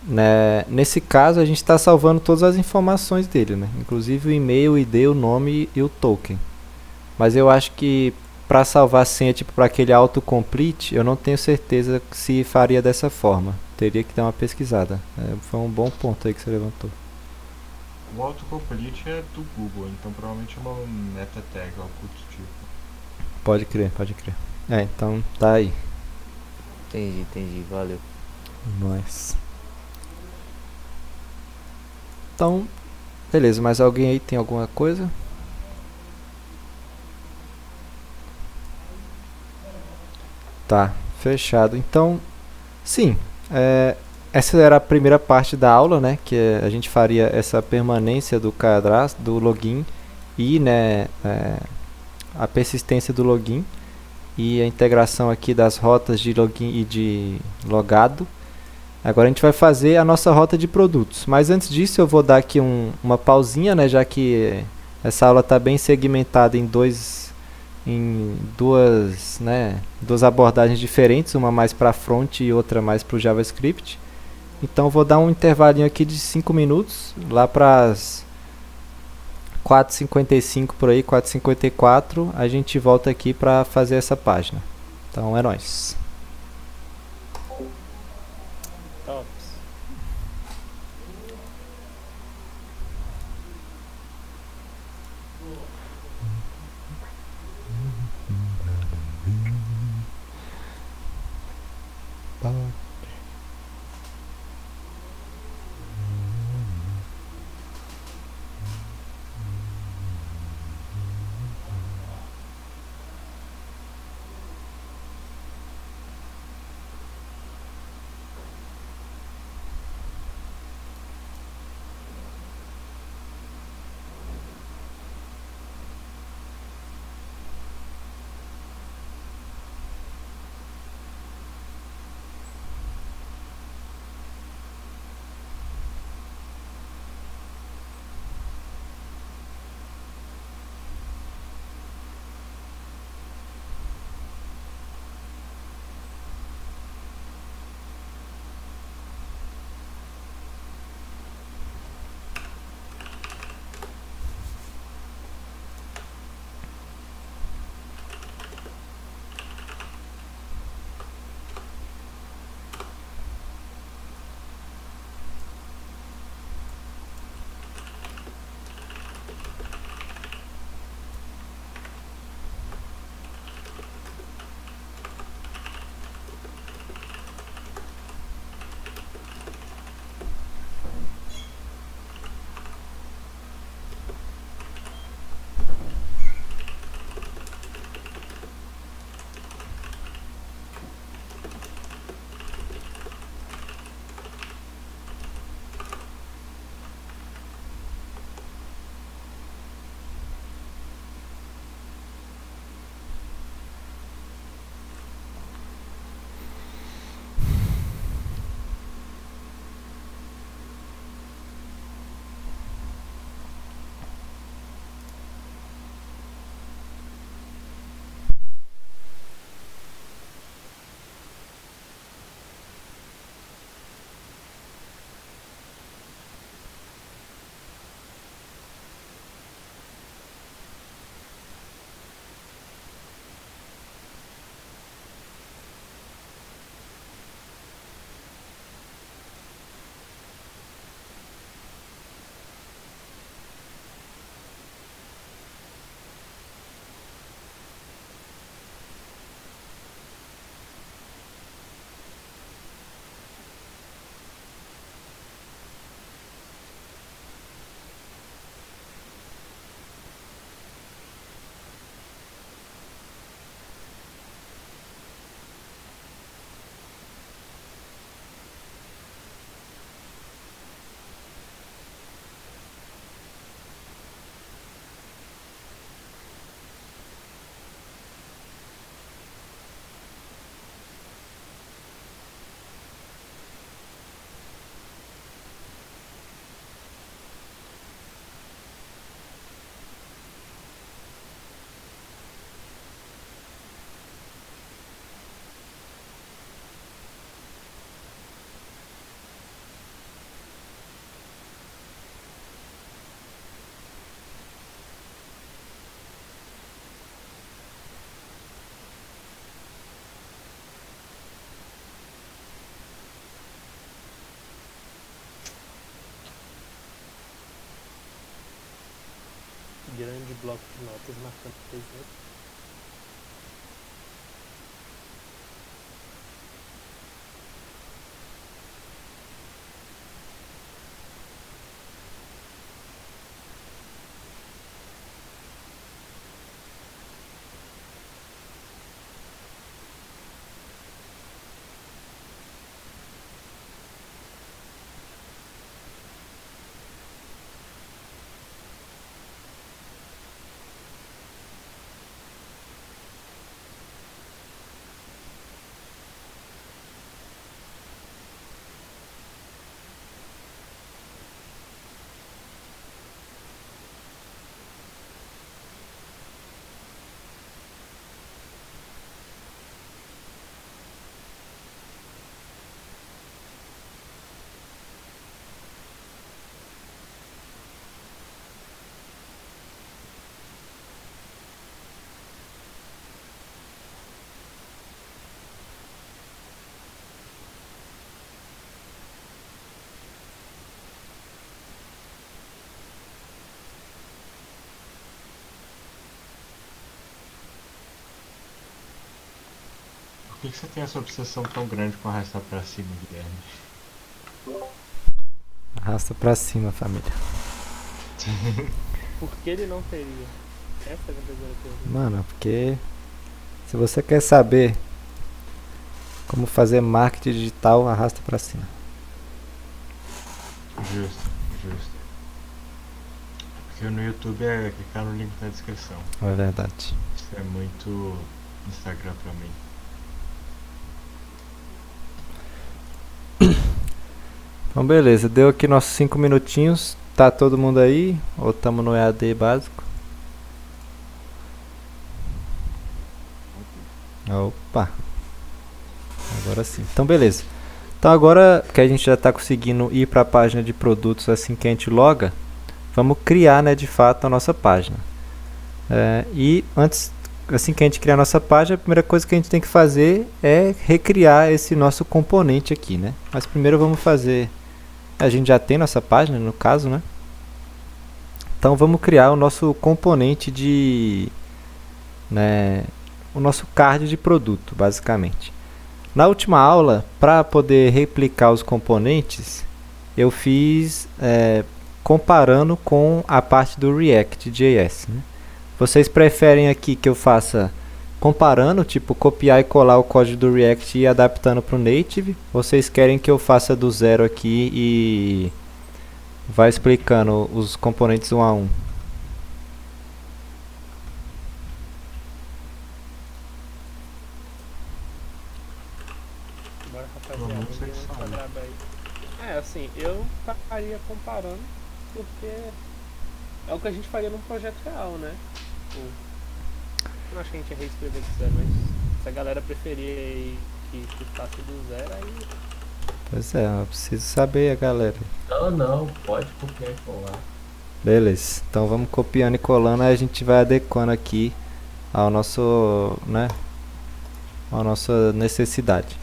né, nesse caso a gente está salvando todas as informações dele, né? Inclusive o e-mail, o ID, o nome e o token. Mas eu acho que para salvar a senha, tipo, para aquele autocomplete, eu não tenho certeza se faria dessa forma. Teria que dar uma pesquisada. Foi um bom ponto aí que você levantou. O autocomplete é do Google, então provavelmente é uma meta tag, algo do tipo. Pode crer. Então tá aí. Entendi, valeu. Nice. Então, beleza. Mais alguém aí tem alguma coisa? Tá, fechado. Então, sim, essa era a primeira parte da aula, né? Que a gente faria essa permanência do cadastro, do login e, né, a persistência do login e a integração aqui das rotas de login e de logado. Agora a gente vai fazer a nossa rota de produtos. Mas antes disso eu vou dar aqui uma pausinha, né? Já que essa aula está bem segmentada em duas abordagens diferentes, uma mais para front e outra mais para o JavaScript. Então vou dar um intervalinho aqui de 5 minutos, lá para as 4h55 por aí, 4h54, a gente volta aqui para fazer essa página. Então é nóis. Tops. bloco de notas marcando o exemplo. Por que você tem essa obsessão tão grande com arrastar pra cima, Guilherme? Arrasta pra cima, família. Por que ele não teria? Essa é a verdadeira pergunta. Mano, porque se você quer saber como fazer marketing digital, arrasta pra cima. Justo, justo. Porque no YouTube é clicar no link na descrição. É verdade. Isso é muito Instagram pra mim. Então beleza, deu aqui nossos 5 minutinhos. Tá todo mundo aí? Ou estamos no EAD básico? Opa! Agora sim. Então beleza. Então agora que a gente já está conseguindo ir para a página de produtos assim que a gente loga, vamos criar, né, de fato a nossa página. E antes, assim que a gente criar a nossa página, a primeira coisa que a gente tem que fazer é recriar esse nosso componente aqui, né? Mas primeiro vamos fazer... A gente já tem nossa página, no caso, né? Então vamos criar o nosso componente de... né, o nosso card de produto, basicamente. Na última aula, para poder replicar os componentes, eu fiz comparando com a parte do React.js, né? Vocês preferem aqui que eu faça comparando, tipo copiar e colar o código do React e ir adaptando para o Native? Vocês querem que eu faça do zero aqui e vá explicando os componentes um a um? Bora, Vamos rapaziada, ser ninguém que vai sabe. brabo aí. Assim, eu estaria comparando porque é o que a gente faria num projeto real, né? Tipo, eu não acho que a gente ia reescrever do zero, mas se a galera preferir aí que faça do zero, aí Pois é, eu preciso saber, galera. Não, pode copiar e colar. Beleza, então vamos copiando e colando, aí a gente vai adequando aqui ao nosso, né, à nossa necessidade.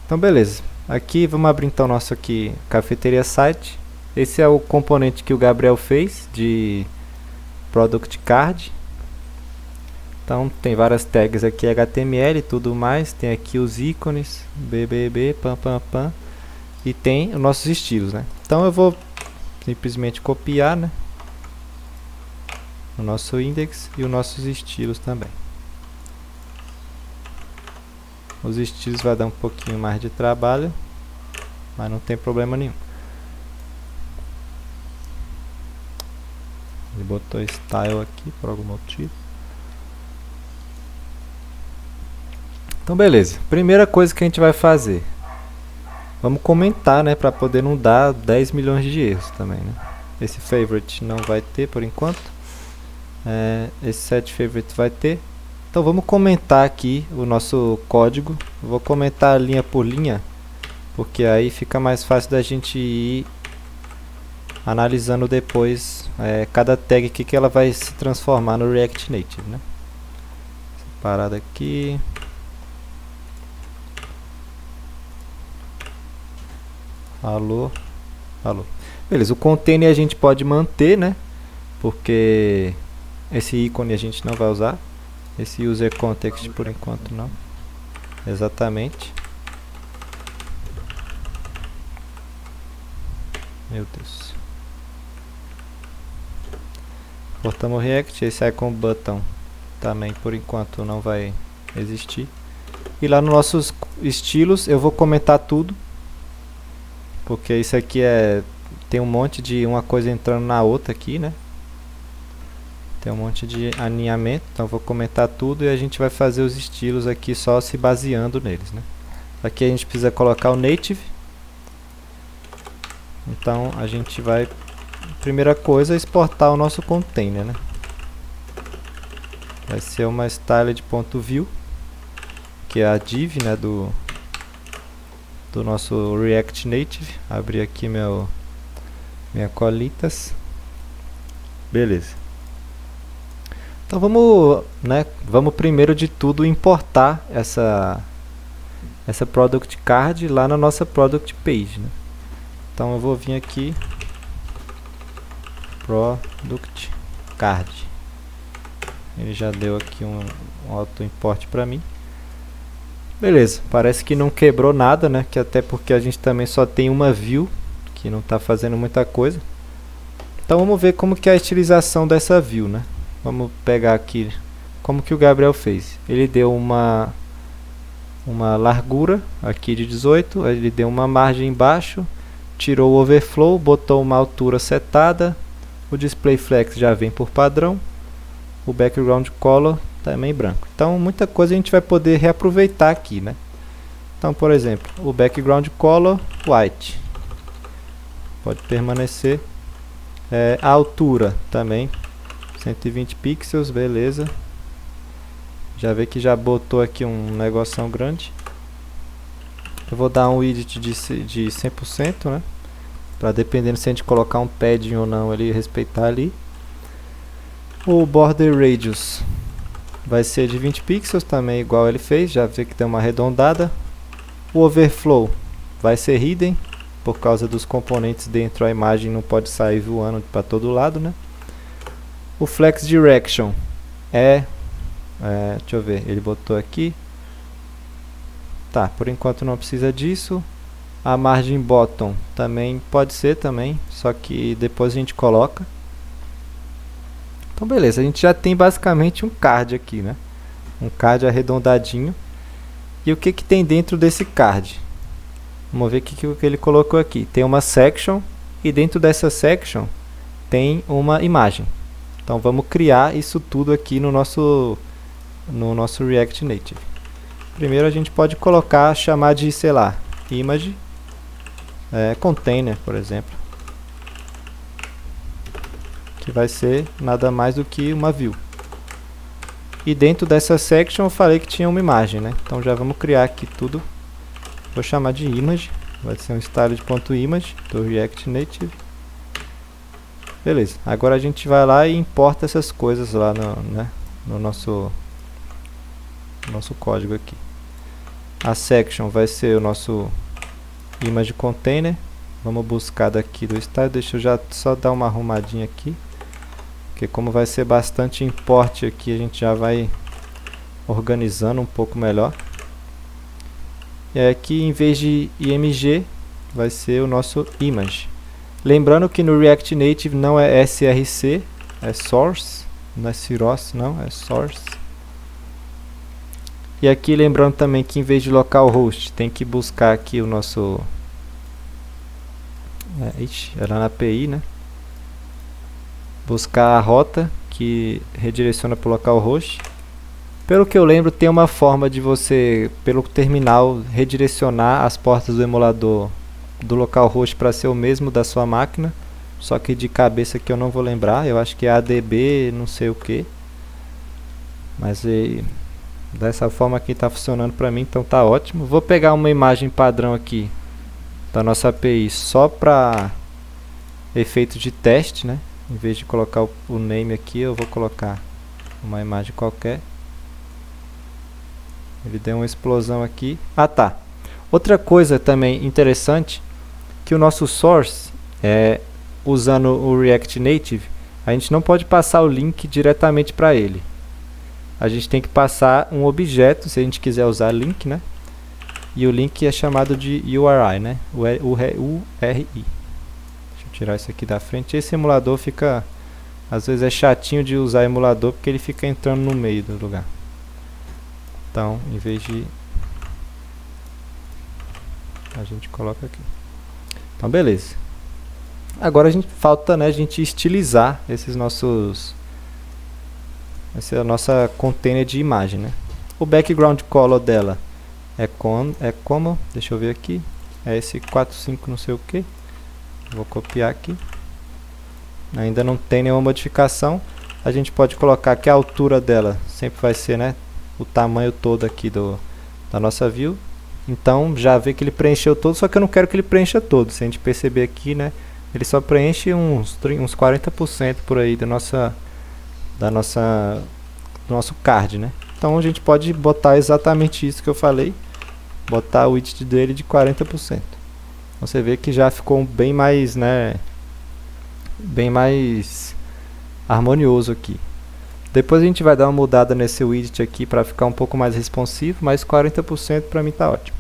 Então beleza, aqui vamos abrir então nosso aqui cafeteria site. Esse é o componente que o Gabriel fez de product card. Então tem várias tags aqui HTML e tudo mais, tem aqui os ícones, BBB, pam pam pam, e tem os nossos estilos, né? Então eu vou simplesmente copiar, né, o nosso index e os nossos estilos também. Os estilos vai dar um pouquinho mais de trabalho, mas não tem problema nenhum. Ele botou style aqui por algum motivo. Então beleza, primeira coisa que a gente vai fazer, vamos comentar, né, para poder não dar 10 milhões de erros também, né? Esse favorite não vai ter por enquanto, esse set favorite vai ter. Então vamos comentar aqui o nosso código. Eu vou comentar linha por linha, porque aí fica mais fácil da gente ir analisando depois cada tag aqui que ela vai se transformar no React Native, né? Separado aqui. Alô, alô. Beleza, o container a gente pode manter, né? Porque esse ícone a gente não vai usar. Esse user context por enquanto não. Exatamente. Meu Deus. Portamos React, esse icon button também por enquanto não vai existir. E lá nos nossos estilos eu vou comentar tudo, porque isso aqui tem um monte de uma coisa entrando na outra aqui, né? Tem um monte de alinhamento, então eu vou comentar tudo e a gente vai fazer os estilos aqui só se baseando neles, né? Aqui a gente precisa colocar o native. Então a gente vai, primeira coisa, exportar o nosso container, né? Vai ser uma styled.view, que é a div, né, do nosso React Native. Abrir aqui minha colitas. Beleza. Então vamos primeiro de tudo importar essa product card lá na nossa product page, né? Então eu vou vir aqui, product card. Ele já deu aqui um auto import para mim. Beleza, parece que não quebrou nada, né? Que até porque a gente também só tem uma view, que não está fazendo muita coisa. Então vamos ver como que é a estilização dessa view, né? Vamos pegar aqui como que o Gabriel fez. Ele deu uma largura aqui de 18, ele deu uma margem embaixo, tirou o overflow, botou uma altura setada, o display flex já vem por padrão, o background color também branco. Então muita coisa a gente vai poder reaproveitar aqui, né? Então, por exemplo, o background color white pode permanecer. A altura também 120 pixels, beleza. Já vê que já botou aqui um negoção grande. Eu vou dar um width de 100%, né? Para dependendo se a gente colocar um padding ou não, ele respeitar ali. O border radius vai ser de 20 pixels, também igual ele fez, já vê que deu uma arredondada. O overflow vai ser hidden, por causa dos componentes dentro, a imagem não pode sair voando para todo lado, né? O flex direction deixa eu ver, ele botou aqui. Tá, por enquanto não precisa disso. A margem bottom também pode ser também, só que depois a gente coloca. Então beleza, a gente já tem basicamente um card aqui, né? Um card arredondadinho. E o que que tem dentro desse card? Vamos ver o que ele colocou aqui. Tem uma section e dentro dessa section tem uma imagem. Então vamos criar isso tudo aqui no nosso React Native. Primeiro a gente pode chamar de, sei lá, image container, por exemplo, que vai ser nada mais do que uma view. E dentro dessa section eu falei que tinha uma imagem, né? Então já vamos criar aqui tudo. Vou chamar de image, vai ser um styled.image do React Native. Beleza, agora a gente vai lá e importa essas coisas lá no nosso código aqui. A section vai ser o nosso image container. Vamos buscar daqui do style. Deixa eu já só dar uma arrumadinha aqui, porque como vai ser bastante import aqui, a gente já vai organizando um pouco melhor. E aqui, em vez de img, vai ser o nosso image. Lembrando que no React Native não é src, é source, não é syros, não, é source. E aqui lembrando também que em vez de localhost, tem que buscar aqui o nosso... era na API, né? Buscar a rota que redireciona para o localhost. Pelo que eu lembro, tem uma forma de você, pelo terminal, redirecionar as portas do emulador do localhost para ser o mesmo da sua máquina. Só que de cabeça que eu não vou lembrar, eu acho que é ADB não sei o que. Mas dessa forma aqui está funcionando para mim, então tá ótimo. Vou pegar uma imagem padrão aqui da nossa API só para efeito de teste, né? Em vez de colocar o name aqui, eu vou colocar uma imagem qualquer. Ele deu uma explosão aqui. Ah, tá. Outra coisa também interessante, que o nosso source, usando o React Native, a gente não pode passar o link diretamente para ele. A gente tem que passar um objeto, se a gente quiser usar link, né? E o link é chamado de URI, né? URI. Deixa eu tirar isso aqui da frente. Esse emulador fica... Às vezes é chatinho de usar emulador porque ele fica entrando no meio do lugar. Então, em vez de... a gente coloca aqui. Então, beleza. Agora a gente falta, né, a gente estilizar esses nossos... essa é a nossa container de imagem, né? O background color dela é como, deixa eu ver aqui, é esse 45 não sei o que. Vou copiar aqui. Ainda não tem nenhuma modificação. A gente pode colocar que a altura dela sempre vai ser, né, o tamanho todo aqui da nossa view. Então já vê que ele preencheu todo, só que eu não quero que ele preencha todo. Se a gente perceber aqui, né, ele só preenche uns 40% por aí do nosso card, né? Então a gente pode botar exatamente isso que eu falei, botar o widget dele de 40%. Você vê que já ficou bem mais, né, bem mais harmonioso aqui. Depois a gente vai dar uma mudada nesse widget aqui para ficar um pouco mais responsivo, mas 40% para mim tá ótimo.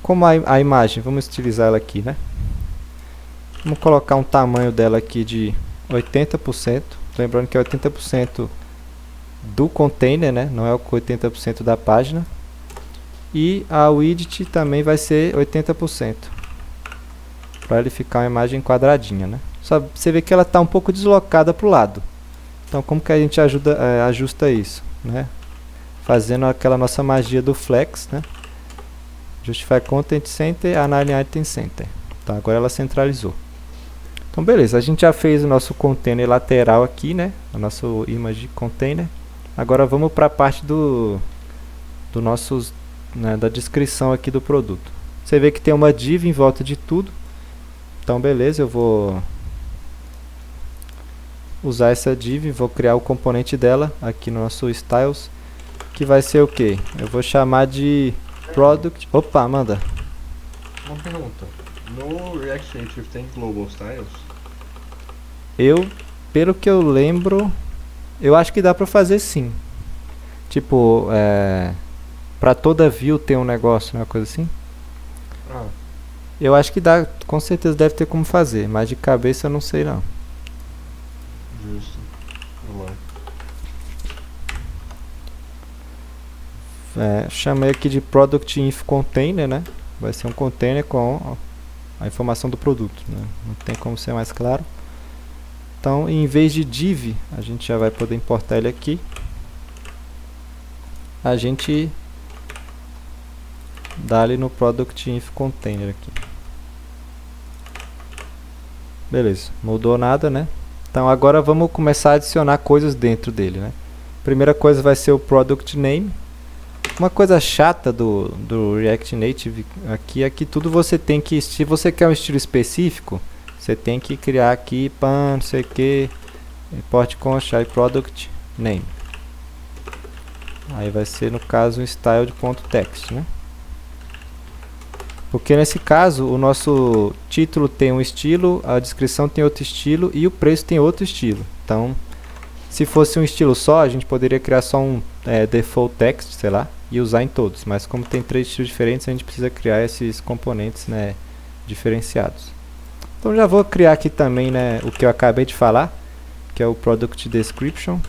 Como a imagem, vamos estilizar ela aqui, né? Vamos colocar um tamanho dela aqui de 80%. Lembrando que é 80% do container, né? Não é o 80% da página. E a widget também vai ser 80%. Para ele ficar uma imagem quadradinha, né? Só você vê que ela está um pouco deslocada para o lado. Então como que a gente ajusta isso, né? Fazendo aquela nossa magia do flex, né? Justify Content Center, Align Item Center. Então agora ela centralizou. Então beleza, a gente já fez o nosso container lateral aqui, né? O nosso image container. Agora vamos para a parte né, da descrição aqui do produto. Você vê que tem uma div em volta de tudo. Então beleza, eu vou usar essa div, vou criar o componente dela aqui no nosso styles, que vai ser o que? Eu vou chamar de product. Opa, manda. Uma pergunta. No React Native tem Global Styles? Pelo que eu lembro, eu acho que dá pra fazer sim. Tipo, pra toda view ter um negócio, uma coisa assim. Ah, Eu acho que dá, com certeza deve ter como fazer, mas de cabeça eu não sei não. justo. Vamos lá. Chamei aqui de product inf container, né? Vai ser um container com a informação do produto, né? Não tem como ser mais claro. Então, em vez de div, a gente já vai poder importar ele aqui. A gente dá ali no product inf container aqui. Beleza, mudou nada, né? Então agora vamos começar a adicionar coisas dentro dele, né? Primeira coisa vai ser o product name. Uma coisa chata do React Native aqui é que tudo você tem que, se você quer um estilo específico, você tem que criar aqui pan, não sei o que, import const aí product name. Aí vai ser no caso um style de ponto text, né? Porque nesse caso o nosso título tem um estilo, a descrição tem outro estilo e o preço tem outro estilo. Então, se fosse um estilo só, a gente poderia criar só um default text, sei lá, e usar em todos. Mas como tem 3 estilos diferentes, a gente precisa criar esses componentes, né, diferenciados. Então já vou criar aqui também, né, o que eu acabei de falar, que é o product description.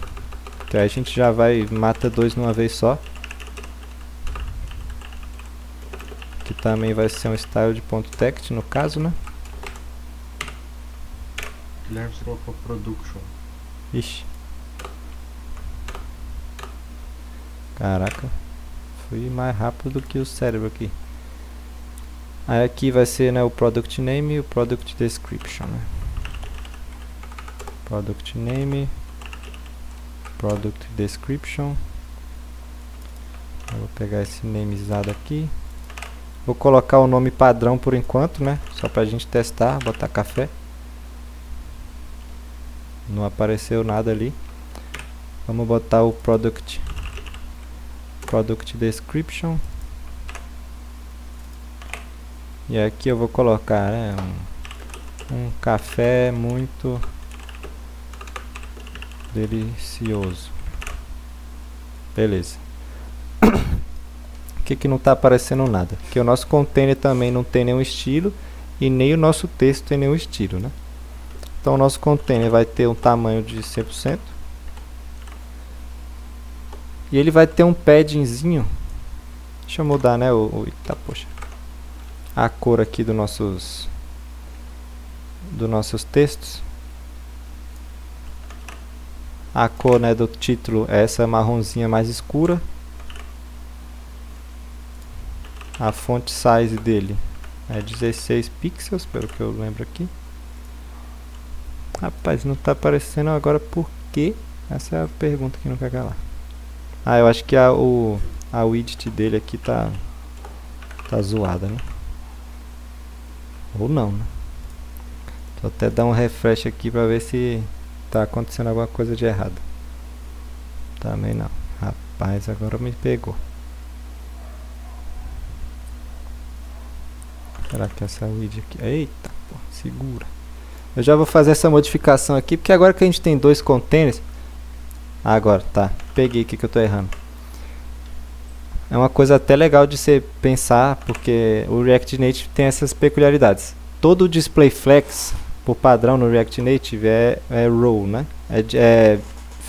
Que aí a gente já vai mata 2 numa vez só. Que também vai ser um style de ponto text no caso, né? Guilherme, você colocou production. Ixi. Caraca. Fui mais rápido do que o cérebro aqui. Aí aqui vai ser, né, o product name e o product description, né? Product name, product description. Eu vou pegar esse namezado aqui. Vou colocar o nome padrão por enquanto, né? Só pra gente testar, botar café. Não apareceu nada ali. Vamos botar o product description. E aqui eu vou colocar, né, Um café muito delicioso. Beleza. O que não está aparecendo nada? Porque o nosso container também não tem nenhum estilo e nem o nosso texto tem nenhum estilo, né? Então o nosso container vai ter um tamanho de 100%. E ele vai ter um paddingzinho. Deixa eu mudar, né? Eita, poxa. A cor aqui dos nossos textos. A cor, né, do título é essa marronzinha mais escura. A font size dele é 16 pixels, pelo que eu lembro aqui. Rapaz, não está aparecendo agora por quê? Essa é a pergunta que não quer calar. Ah, eu acho que a widget dele aqui tá zoada, né? Ou não, né? Vou até dar um refresh aqui pra ver se tá acontecendo alguma coisa de errado. Também não. Rapaz, agora me pegou. Será que essa widget aqui... Eita, pô, segura. Eu já vou fazer essa modificação aqui, porque agora que a gente tem dois containers... Agora, tá. Peguei aqui que eu tô errando. É uma coisa até legal de você pensar, porque o React Native tem essas peculiaridades. Todo o display flex, por padrão no React Native, é row, né? É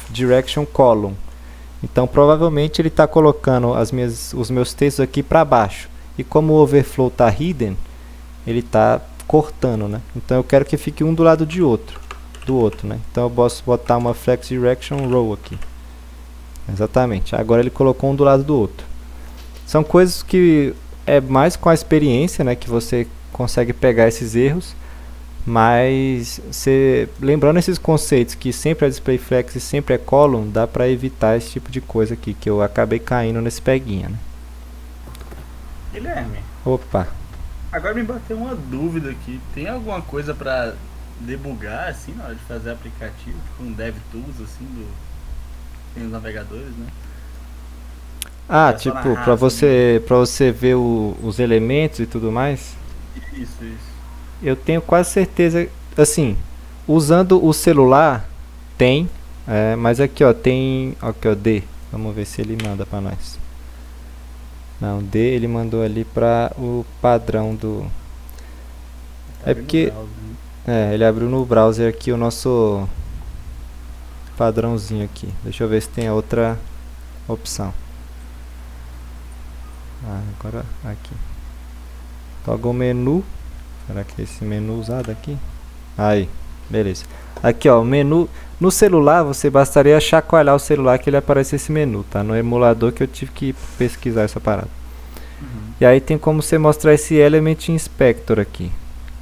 direction column. Então, provavelmente ele está colocando os meus textos aqui para baixo. E como o overflow está hidden, ele está cortando, né? Então, eu quero que fique um do lado do outro, né? Então, eu posso botar uma flex direction row aqui. Exatamente. Agora ele colocou um do lado do outro. São coisas que é mais com a experiência, né, que você consegue pegar esses erros, mas lembrando esses conceitos que sempre é display flex e sempre é column, dá para evitar esse tipo de coisa aqui, que eu acabei caindo nesse peguinha, né? Guilherme, Opa, agora me bateu uma dúvida aqui. Tem alguma coisa pra debugar, assim, na hora de fazer aplicativo? Tipo um DevTools, assim, tem os navegadores, né? ah, É só na tipo, raça, para você ver os elementos e tudo mais, Isso. eu tenho quase certeza, assim, usando o celular, tem, mas aqui ó, tem, aqui ó, D, vamos ver se ele manda para nós. Não, D ele mandou ali para o padrão do... Tá É vendo porque- o browser, né? ele abriu no browser aqui o nosso padrãozinho aqui. Deixa eu ver se tem a outra opção. Agora aqui. Toggle menu. Será que é esse menu usado aqui? Aí, beleza. Aqui ó, o menu. No celular você bastaria chacoalhar o celular que ele aparece esse menu, tá? No emulador que eu tive que pesquisar essa parada. Uhum. E aí tem como você mostrar esse Element Inspector aqui.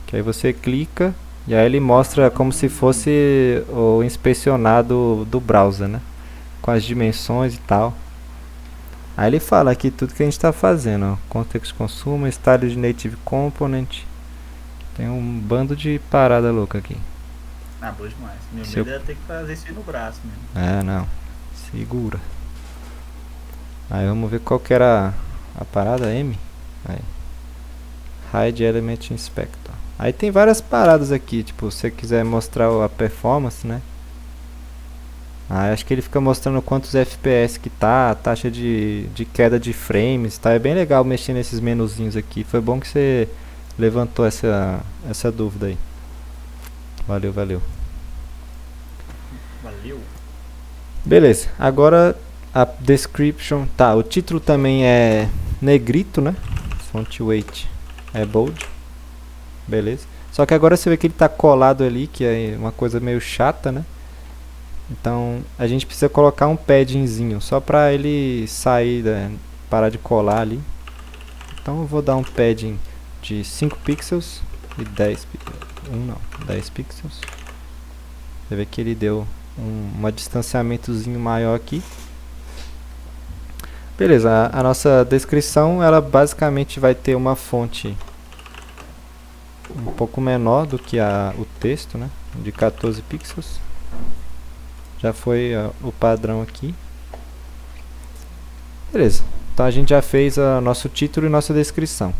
Que aí você clica e aí ele mostra como se fosse o inspecionado do browser, né? Com as dimensões e tal. Aí ele fala aqui tudo que a gente está fazendo, ó. Context Consumer, Style de Native Component. Tem um bando de parada louca aqui. Ah, boa demais. Meu Se eu- medo é ter que fazer isso aí no braço mesmo. Não. Segura. Aí vamos ver qual que era a parada M. Aí. Hide Element Inspector. Aí tem várias paradas aqui, tipo, se você quiser mostrar a performance, né? Acho que ele fica mostrando quantos FPS que tá, a taxa de queda de frames, tá? É bem legal mexer nesses menuzinhos aqui. Foi bom que você levantou essa dúvida aí. Valeu. Valeu. Beleza, agora a description, tá, o título também é negrito, né? Font weight é bold. Beleza. Só que agora você vê que ele tá colado ali, que é uma coisa meio chata, né? Então a gente precisa colocar um paddingzinho só pra ele sair, parar de colar ali. Então eu vou dar um padding de 5 pixels e 10 pixels. Você vê que ele deu um distanciamentozinho maior aqui. Beleza, a nossa descrição ela basicamente vai ter uma fonte um pouco menor do que o texto, né? De 14 pixels. Já foi o padrão aqui. Beleza, então a gente já fez nosso título e nossa descrição.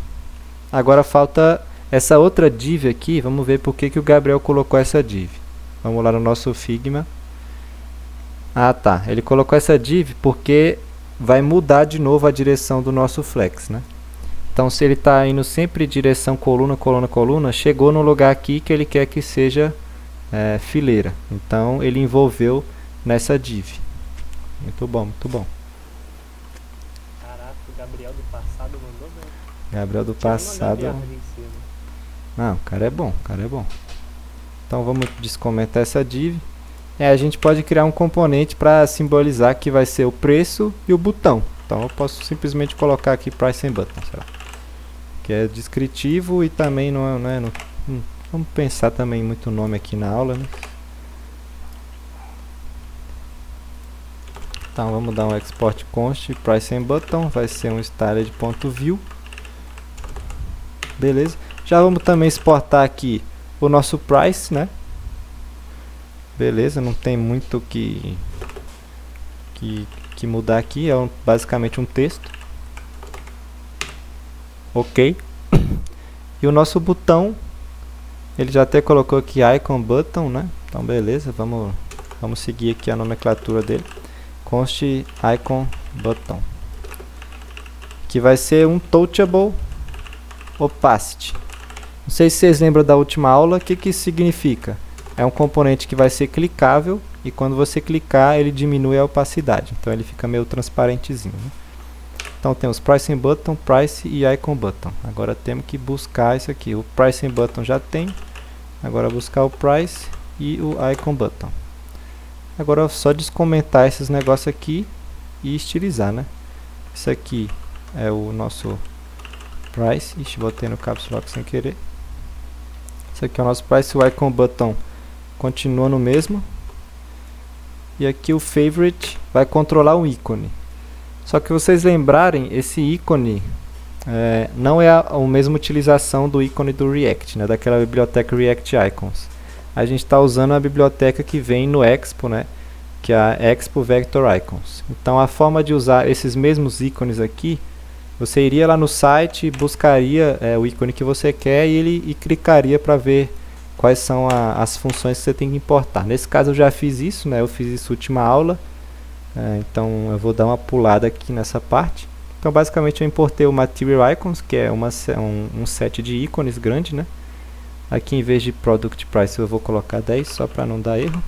Agora falta Essa outra div aqui, vamos ver por que o Gabriel colocou essa div. Vamos lá no nosso Figma. Ah, tá. Ele colocou essa div porque vai mudar de novo a direção do nosso flex, né? Então, se ele está indo sempre direção coluna, coluna, coluna, chegou no lugar aqui que ele quer que seja fileira. Então, ele envolveu nessa div. Muito bom, muito bom. Caraca, o Gabriel do passado mandou bem. Gabriel do Tinha uma passado. gambiarra ali em cima. Não, o cara é bom, o cara é bom. Então, vamos descomentar essa div. A gente pode criar um componente para simbolizar que vai ser o preço e o botão. Então, eu posso simplesmente colocar aqui Price and Button, sei lá. Que é descritivo e também não é... vamos pensar também muito nome aqui na aula, né? Então, vamos dar um export const Price and Button. Vai ser um styled.view. Beleza. Já vamos também exportar aqui o nosso price, né? Beleza, não tem muito que mudar aqui, é basicamente um texto. Ok. E o nosso botão, ele já até colocou aqui icon button, né? Então beleza, vamos seguir aqui a nomenclatura dele. Const icon button, que vai ser um touchable opacity. Não sei se vocês lembram da última aula, o que isso significa? É um componente que vai ser clicável e quando você clicar ele diminui a opacidade. Então ele fica meio transparentezinho, né? Então temos Price and Button, Price e Icon Button. Agora temos que buscar isso aqui. O Price and Button já tem. Agora buscar o Price e o Icon Button. Agora é só descomentar esses negócios aqui e estilizar, né? Isso aqui é o nosso Price. Ixi, botei no Caps Lock sem querer. Isso aqui é o nosso Price. O Icon Button continua no mesmo. E aqui o Favorite vai controlar o ícone. Só que vocês lembrarem, esse ícone não é a mesma utilização do ícone do React, né, daquela biblioteca React Icons. A gente está usando a biblioteca que vem no Expo, né, que é a Expo Vector Icons. Então a forma de usar esses mesmos ícones aqui, você iria lá no site, buscaria o ícone que você quer e clicaria para ver quais são as funções que você tem que importar. Nesse caso eu já fiz isso, né? Eu fiz isso na última aula. Então eu vou dar uma pulada aqui nessa parte. Então basicamente eu importei o Material Icons, que é um set de ícones grande, né? Aqui em vez de Product Price eu vou colocar 10 só para não dar erro.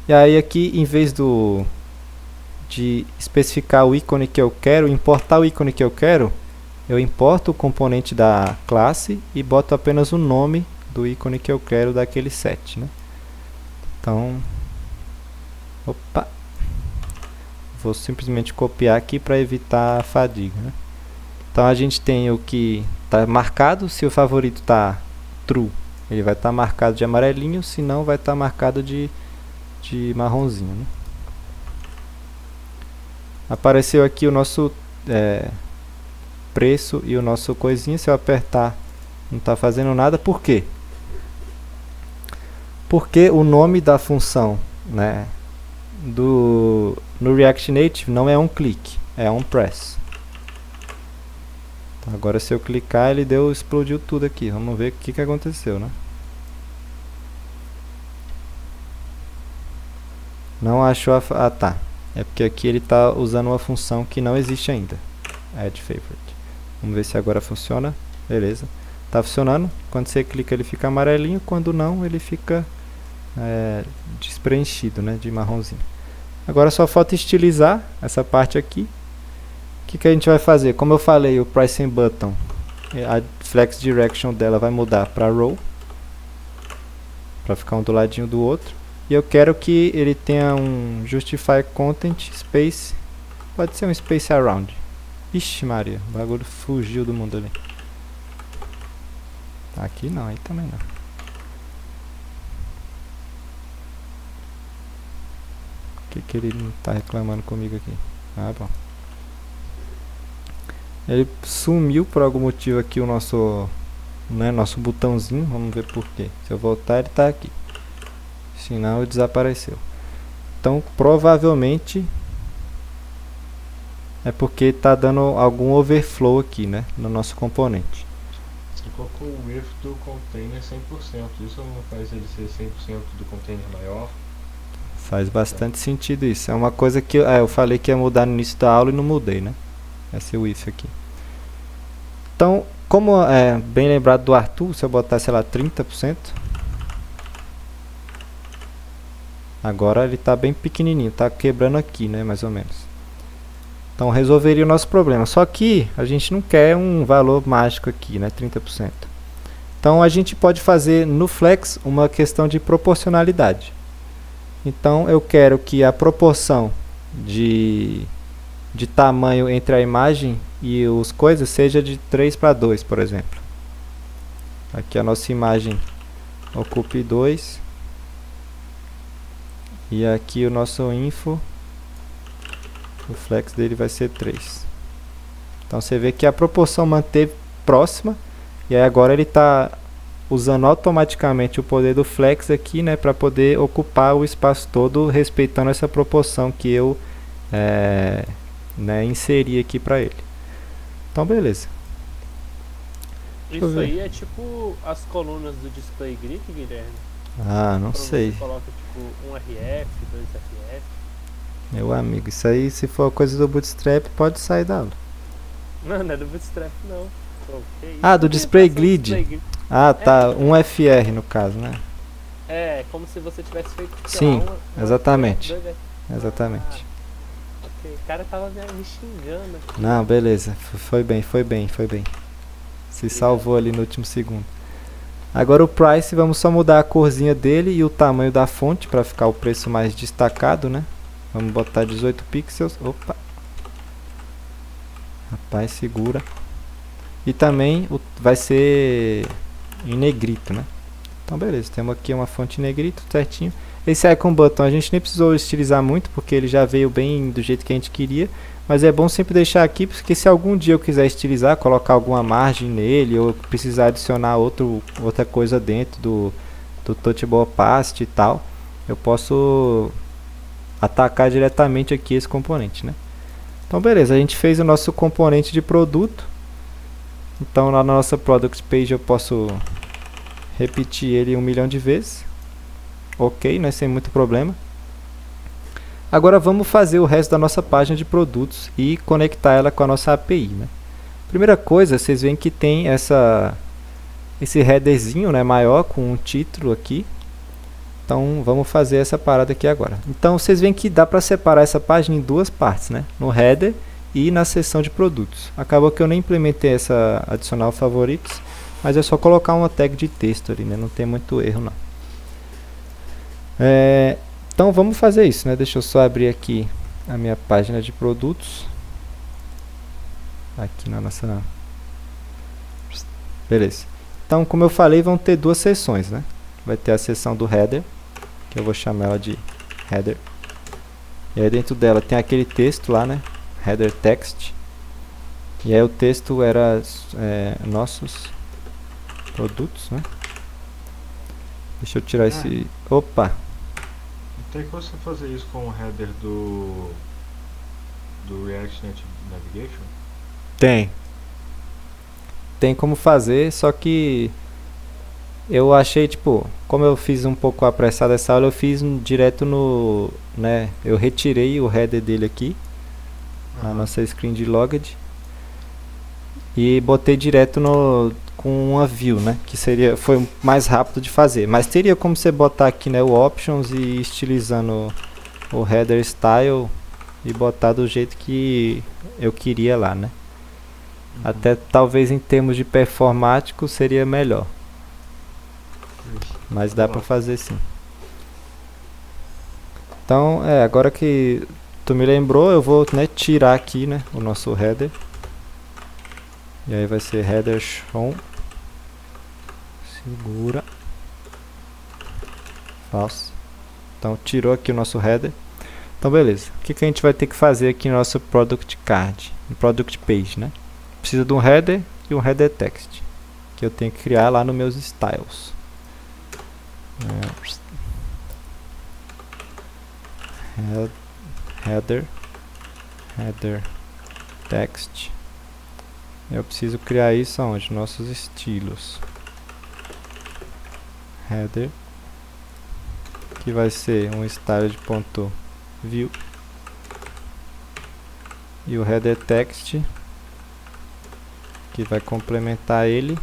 E aí aqui em vez de especificar o ícone que eu quero, importar o ícone que eu quero, eu importo o componente da classe e boto apenas o nome do ícone que eu quero daquele set, né? Então, vou simplesmente copiar aqui para evitar a fadiga, né? Então a gente tem o que está marcado. Se o favorito está true, ele vai estar marcado de amarelinho, se não vai estar marcado de marronzinho, né? Apareceu aqui o nosso preço e o nosso coisinha. Se eu apertar não está fazendo nada. Por quê? Porque o nome da função, né, no React Native não é um click, é um press. Então, agora se eu clicar ele explodiu tudo aqui. Vamos ver o que aconteceu, né? Não achou a... tá. É porque aqui ele está usando uma função que não existe ainda. Add Favorite. Vamos ver se agora funciona. Beleza. Está funcionando. Quando você clica ele fica amarelinho. Quando não ele fica despreenchido, né, de marronzinho. Agora só falta estilizar essa parte aqui. O que a gente vai fazer? Como eu falei, o Price and Button, a Flex Direction dela vai mudar para Row. Para ficar um do ladinho do outro. E eu quero que ele tenha um Justify Content Space. Pode ser um Space Around. Ixi Maria, o bagulho fugiu do mundo ali. Aqui não, aí também não. Por que ele não está reclamando comigo aqui? Ah, bom. Ele sumiu por algum motivo aqui o nosso botãozinho. Vamos ver por quê. Se eu voltar ele está aqui. Senão ele desapareceu. Então provavelmente é porque está dando algum overflow aqui, né, no nosso componente. Você colocou o width do container 100%. Isso não faz ele ser 100% do container maior? Faz bastante sentido isso. É uma coisa que eu falei que ia mudar no início da aula e não mudei, né? Esse é o if aqui. Então, como é bem lembrado do Arthur, se eu botar, sei lá, 30%, agora ele está bem pequenininho, está quebrando aqui, né, mais ou menos. Então resolveria o nosso problema. Só que a gente não quer um valor mágico aqui, né, 30%. Então a gente pode fazer no Flex uma questão de proporcionalidade. Então eu quero que a proporção de tamanho entre a imagem e os coisas seja de 3:2, por exemplo. Aqui a nossa imagem ocupe 2. E aqui o nosso info, o flex dele vai ser 3. Então você vê que a proporção manteve próxima. E aí agora ele está usando automaticamente o poder do flex aqui, né, para poder ocupar o espaço todo, respeitando essa proporção que eu inseri aqui para ele. Então beleza. Isso aí é tipo as colunas do display grid, Guilherme? Ah, não Quando sei. Você coloca tipo um RF, 2 RF. Meu amigo, isso aí, se for coisa do Bootstrap, pode sair da aula. Não é do Bootstrap não. Pô, que isso? Ah, do Por que display passou grid. display grid? Ah, tá, um FR no caso, né? É, como se você tivesse feito sei Sim, lá, exatamente. dois Exatamente. ok, o cara tava me xingando aqui. Não, beleza. Foi bem. Se salvou ali no último segundo. Agora o price, vamos só mudar a corzinha dele e o tamanho da fonte para ficar o preço mais destacado, né? Vamos botar 18 pixels. Opa. Rapaz, segura. E também vai ser em negrito, né? Então beleza, temos aqui uma fonte em negrito, certinho. Esse icon button a gente nem precisou estilizar muito, porque ele já veio bem do jeito que a gente queria. Mas é bom sempre deixar aqui, porque se algum dia eu quiser estilizar, colocar alguma margem nele, ou precisar adicionar outra coisa dentro do Touchable Opacity e tal, eu posso atacar diretamente aqui esse componente, né? Então beleza, a gente fez o nosso componente de produto. Então lá na nossa Product Page eu posso repetir ele 1 milhão de vezes. Ok, né? Sem muito problema. Agora vamos fazer o resto da nossa página de produtos e conectar ela com a nossa API, né? Primeira coisa, vocês veem que tem esse headerzinho, né, maior com um título aqui. Então vamos fazer essa parada aqui agora. Então vocês veem que dá para separar essa página em duas partes, né? No header e na seção de produtos. Acabou que eu nem implementei essa adicional favoritos, mas é só colocar uma tag de texto ali, né? Não tem muito erro não. Então vamos fazer isso, né? Deixa eu só abrir aqui a minha página de produtos. Aqui na nossa... Beleza. Então, como eu falei, vão ter duas seções, né? Vai ter a seção do header, que eu vou chamar ela de header. E aí dentro dela tem aquele texto lá, né? Header text. E aí o texto era nossos produtos, né? Deixa eu tirar esse... Opa! Tem como você fazer isso com o header do React Navigation? Tem como fazer, só que eu achei, tipo, como eu fiz um pouco apressado essa aula, eu fiz direto no, né, eu retirei o header dele aqui, a nossa screen de logged, e botei direto com uma view, né, que foi mais rápido de fazer, mas teria como você botar aqui, né, o options e estilizando o header style e botar do jeito que eu queria lá, né. Até talvez em termos de performático seria melhor. Mas dá pra fazer sim. Então, agora que tu me lembrou, eu vou, né, tirar aqui, né, o nosso header. E aí vai ser header shown. Segura. False. Então tirou aqui o nosso header. Então beleza. O que a gente vai ter que fazer aqui no nosso product card, no product page, né? Precisa de um header e um header text, que eu tenho que criar lá nos meus styles. Header text Eu preciso criar isso aonde? Nossos estilos. Header, que vai ser um style.view, e o header text, que vai complementar ele,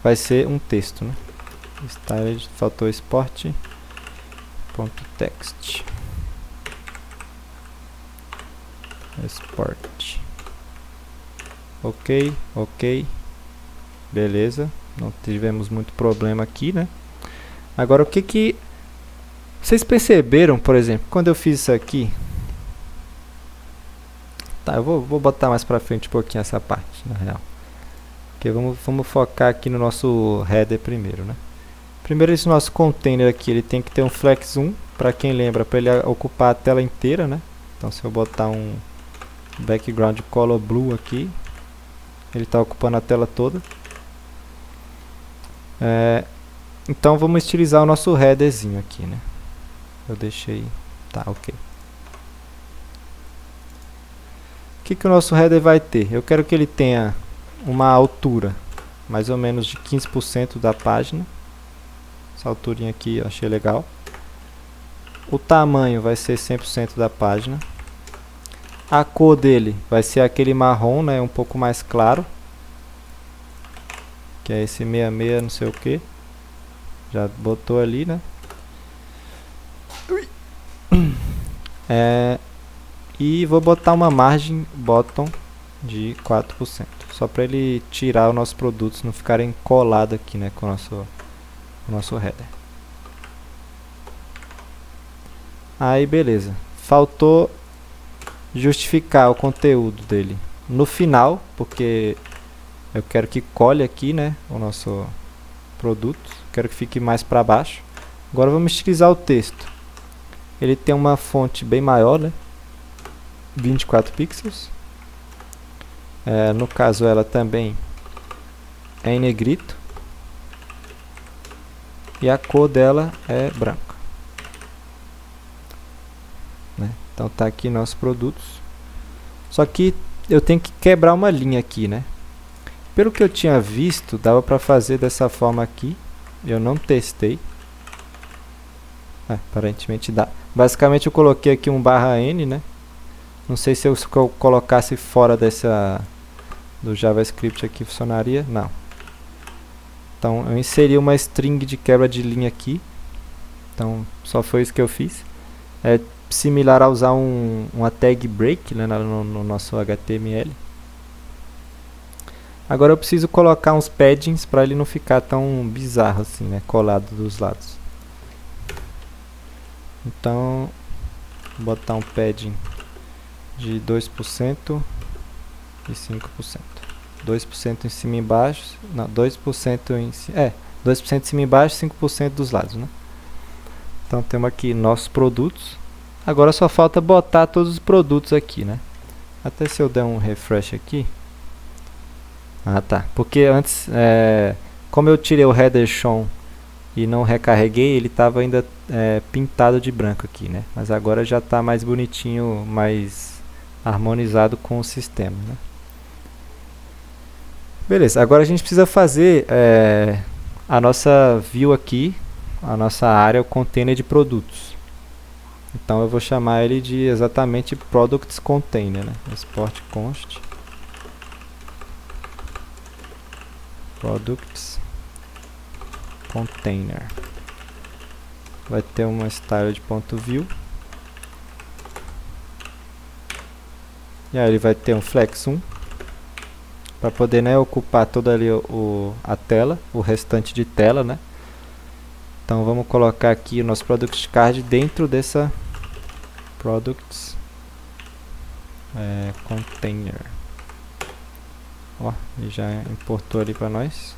vai ser um texto, né? Style, faltou export.text. Export. Ok, ok. Beleza. Não tivemos muito problema aqui, né? Agora, o que vocês perceberam, por exemplo, quando eu fiz isso aqui? Tá, eu vou botar mais pra frente um pouquinho essa parte, na real. Porque vamos focar aqui no nosso header primeiro, né? Primeiro, esse nosso container aqui, ele tem que ter um flex 1, para quem lembra, para ele ocupar a tela inteira, né? Então, se eu botar um background color blue aqui, ele está ocupando a tela toda. Então, vamos estilizar o nosso headerzinho aqui, né? Eu deixei... Tá, ok. O que o nosso header vai ter? Eu quero que ele tenha uma altura mais ou menos de 15% da página. Essa alturinha aqui eu achei legal. O tamanho vai ser 100% da página. A cor dele vai ser aquele marrom, né, um pouco mais claro, que é esse 66 não sei o que. Já botou ali, né? E vou botar uma margem bottom de 4%, só para ele tirar os nossos produtos não ficarem colados aqui, né, com o nosso header. Aí beleza, faltou justificar o conteúdo dele no final, porque eu quero que colhe aqui, né, o nosso produto, quero que fique mais para baixo. Agora vamos estilizar o texto. Ele tem uma fonte bem maior, né, 24 pixels. No caso ela também é em negrito. E a cor dela é branca, né? Então tá aqui nossos produtos. Só que eu tenho que quebrar uma linha aqui, né? Pelo que eu tinha visto, dava para fazer dessa forma aqui. Eu não testei. Aparentemente dá. Basicamente eu coloquei aqui um /n, né? Não sei se eu colocasse fora do JavaScript aqui funcionaria. Não. Então eu inseri uma string de quebra de linha aqui. Então só foi isso que eu fiz. É similar a usar uma tag break, né, no nosso HTML. Agora eu preciso colocar uns paddings para ele não ficar tão bizarro assim, né, colado dos lados. Então vou botar um padding de 2% e 5%. 2% em cima e embaixo, não, 2% em cima, 2% em cima e embaixo, 5% dos lados, né? Então temos aqui nossos produtos. Agora só falta botar todos os produtos aqui, né? Até se eu der um refresh aqui. Tá, porque antes, como eu tirei o header shown e não recarreguei, ele estava ainda pintado de branco aqui, né? Mas agora já está mais bonitinho, mais harmonizado com o sistema, né? Beleza, agora a gente precisa fazer a nossa view aqui, a nossa área, o container de produtos. Então eu vou chamar ele de exatamente products container, né? Export const products container. Vai ter uma style de .view. E aí ele vai ter um flex 1 para poder, né, ocupar toda ali a tela, o restante de tela, né? Então vamos colocar aqui o nosso product card dentro dessa products container. Ó, ele já importou ali para nós.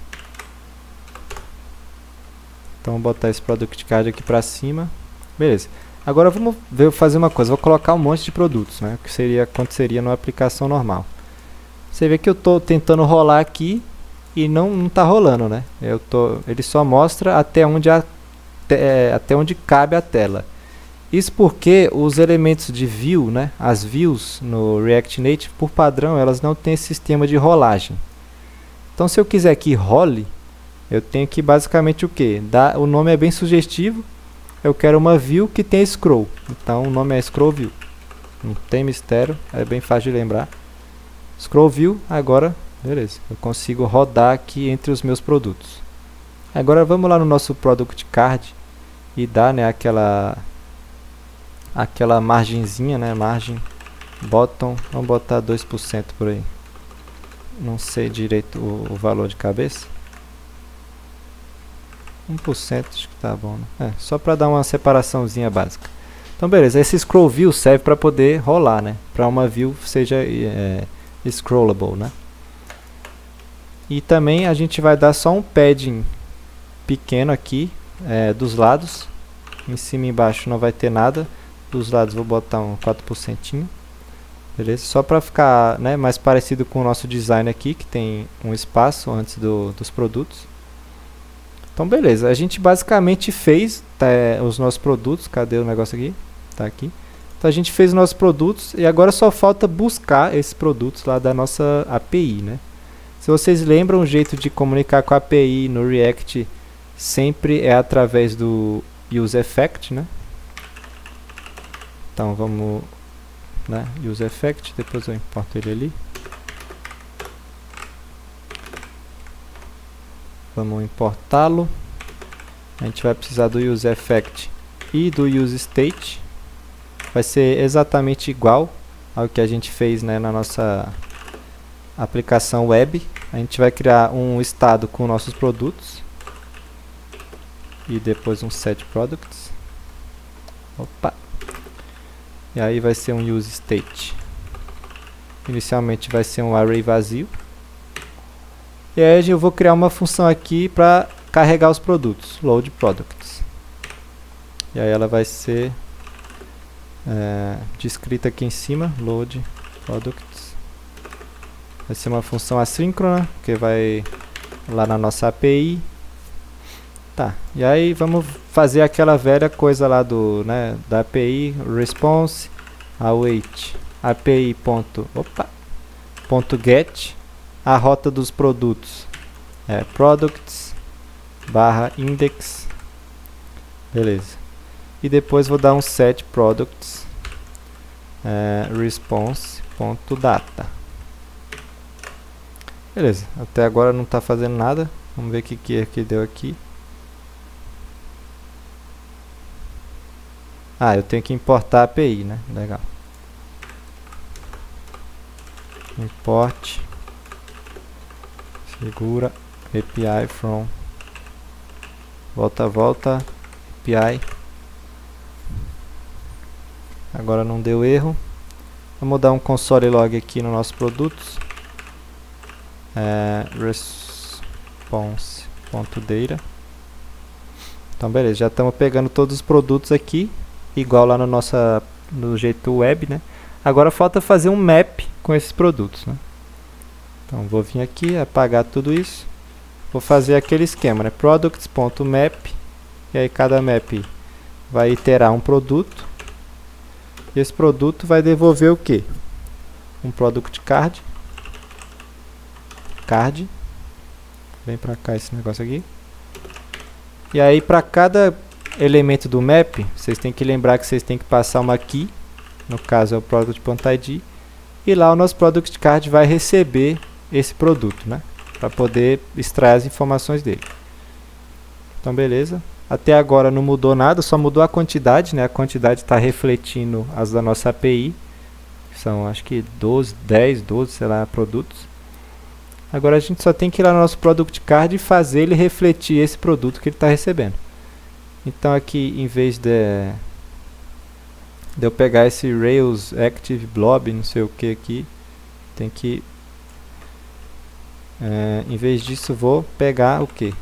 Então vou botar esse product card aqui para cima. Beleza. Agora vamos fazer uma coisa. Vou colocar um monte de produtos, né? O que aconteceria numa aplicação normal. Você vê que eu estou tentando rolar aqui e não está rolando, né? Ele só mostra até onde cabe a tela. Isso porque os elementos de view, né, as views no React Native, por padrão, elas não têm esse sistema de rolagem. Então, se eu quiser que role, eu tenho que basicamente o que? O nome é bem sugestivo. Eu quero uma view que tem scroll. Então, o nome é scroll view. Não tem mistério, é bem fácil de lembrar. Scroll view, agora, beleza. Eu consigo rodar aqui entre os meus produtos. Agora, vamos lá no nosso product card e dar, né, aquela margenzinha, né, margem bottom, vamos botar 2% por aí. Não sei direito o valor de cabeça. 1% acho que tá bom, né? Só para dar uma separaçãozinha básica. Então beleza, esse scroll view serve para poder rolar, né? Para uma view seja scrollable, né? E também a gente vai dar só um padding pequeno aqui dos lados. Em cima e embaixo não vai ter nada. Dos lados vou botar um 4%. Beleza? Só para ficar, né, mais parecido com o nosso design aqui, que tem um espaço antes dos produtos. Então beleza, a gente basicamente fez os nossos produtos. Cadê o negócio aqui? Tá aqui. Então a gente fez os nossos produtos e agora só falta buscar esses produtos lá da nossa API, né? Se vocês lembram, o jeito de comunicar com a API no React sempre é através do useEffect, né? Então vamos, né, useEffect, depois eu importo ele ali. Vamos importá-lo. A gente vai precisar do useEffect e do useState. Vai ser exatamente igual ao que a gente fez, né, na nossa aplicação web. A gente vai criar um estado com nossos produtos e depois um setProducts. Opa! E aí vai ser um useState. Inicialmente vai ser um array vazio. E aí eu vou criar uma função aqui para carregar os produtos, load products. E aí ela vai ser descrita aqui em cima, load products. Vai ser uma função assíncrona, que vai lá na nossa API. Tá, e aí vamos fazer aquela velha coisa lá da API, response, await, API.get, a rota dos produtos é products /index, beleza. E depois vou dar um set products response.data. Beleza, até agora não está fazendo nada. Vamos ver o que deu aqui. Eu tenho que importar a API, né? Legal. Import segura API from volta API. Agora não deu erro. Vamos dar um console log aqui no nossos produtos. Response.data. Então beleza, já estamos pegando todos os produtos aqui, igual lá no jeito web, né? Agora falta fazer um map com esses produtos, né? Então vou vir aqui, apagar tudo isso. Vou fazer aquele esquema, né? Products.map. E aí cada map vai iterar um produto. E esse produto vai devolver o quê? Um product card. Vem pra cá esse negócio aqui. E aí para cada elemento do map, vocês têm que lembrar que vocês têm que passar uma key. No caso é o product.id. E lá o nosso product card vai receber esse produto, né? Para poder extrair as informações dele. Então beleza. Até agora não mudou nada, só mudou a quantidade, né? A quantidade está refletindo as da nossa API. São acho que 10, 12, sei lá, produtos. Agora a gente só tem que ir lá no nosso product card e fazer ele refletir esse produto que ele está recebendo. Então aqui, em vez de eu pegar esse Rails Active Blob, não sei o que aqui, tem que... em vez disso, vou pegar o que?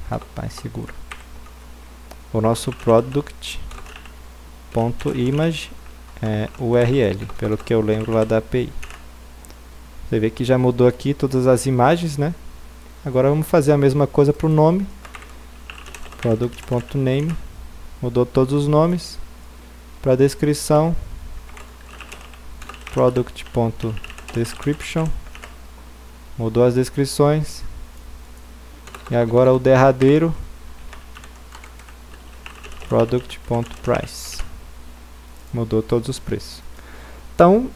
Rapaz, segura. O nosso product.image URL, pelo que eu lembro lá da API. Você vê que já mudou aqui todas as imagens, né? Agora vamos fazer a mesma coisa para o nome. Product.name. Mudou todos os nomes. para descrição, product.description, mudou as descrições, e agora o derradeiro, product.price, mudou todos os preços. Então,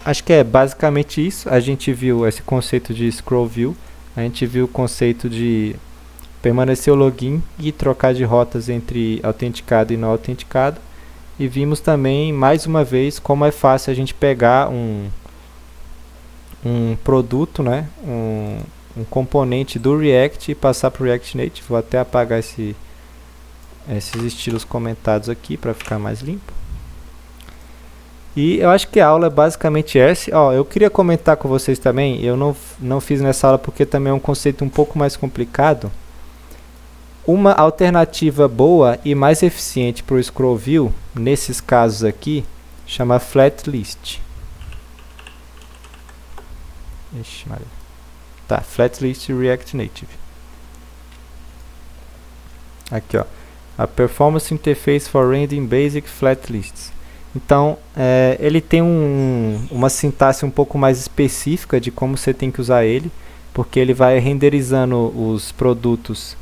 acho que é basicamente isso. A gente viu esse conceito de scroll view, a gente viu o conceito de permanecer o login e trocar de rotas entre autenticado e não autenticado. E vimos também, mais uma vez, como é fácil a gente pegar um produto, né? um componente do React e passar para o React Native. Vou até apagar esses estilos comentados aqui para ficar mais limpo. E eu acho que a aula é basicamente essa. Eu queria comentar com vocês também, eu não fiz nessa aula porque também é um conceito um pouco mais complicado. Uma alternativa boa e mais eficiente para o scroll view, nesses casos aqui, chama flat list. Ixi, Maria. Tá, flat list React Native. Aqui, ó. A Performance Interface for Rendering Basic Flat Lists. Então, ele tem uma sintaxe um pouco mais específica de como você tem que usar ele, porque ele vai renderizando os produtos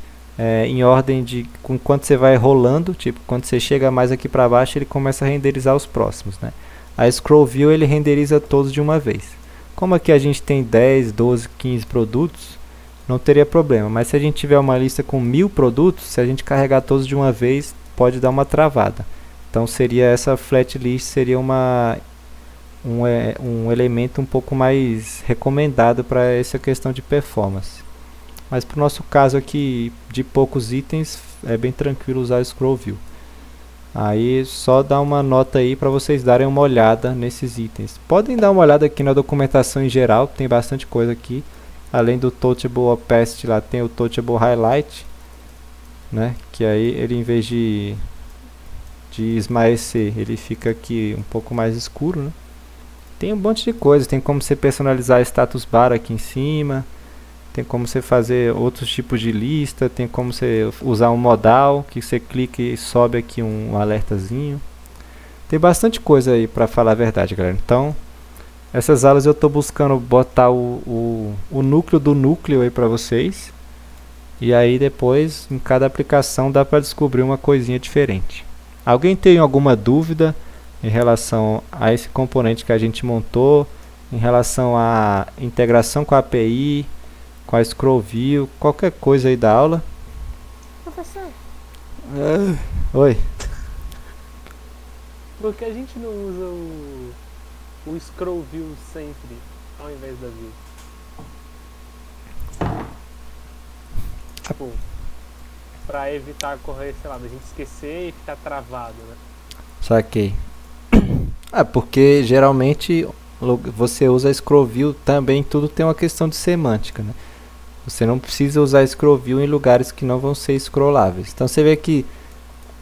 em ordem de com quanto você vai rolando, tipo, quando você chega mais aqui para baixo, ele começa a renderizar os próximos, né? A Scroll View ele renderiza todos de uma vez. Como aqui a gente tem 10, 12, 15 produtos, não teria problema, mas se a gente tiver uma lista com 1000 produtos, se a gente carregar todos de uma vez, pode dar uma travada. Então seria essa flat list, seria um elemento um pouco mais recomendado para essa questão de performance. Mas para o nosso caso aqui de poucos itens, é bem tranquilo usar o Scroll View. Aí só dá uma nota aí para vocês darem uma olhada nesses itens. Podem dar uma olhada aqui na documentação em geral, tem bastante coisa aqui. Além do Touchable Opacity, lá tem o Touchable Highlight, né? Que aí ele, em vez de esmaecer, ele fica aqui um pouco mais escuro, né? Tem um monte de coisa, tem como você personalizar status bar aqui em cima, tem como você fazer outros tipos de lista, tem como você usar um modal, que você clica e sobe aqui um alertazinho. Tem bastante coisa aí para falar a verdade, galera. Então, essas aulas eu estou buscando botar o núcleo do núcleo aí para vocês. E aí depois, em cada aplicação, dá para descobrir uma coisinha diferente. Alguém tem alguma dúvida em relação a esse componente que a gente montou, em relação à integração com a API, com a Scroll View, qualquer coisa aí da aula? Professor, Oi. por que a gente não usa o Scroll View sempre, ao invés da View? Tipo, pra evitar correr, sei lá, da gente esquecer e ficar travado, né? Saquei. Porque geralmente você usa Scroll View também, tudo tem uma questão de semântica, né? Você não precisa usar Scroll View em lugares que não vão ser scrolláveis. Então você vê que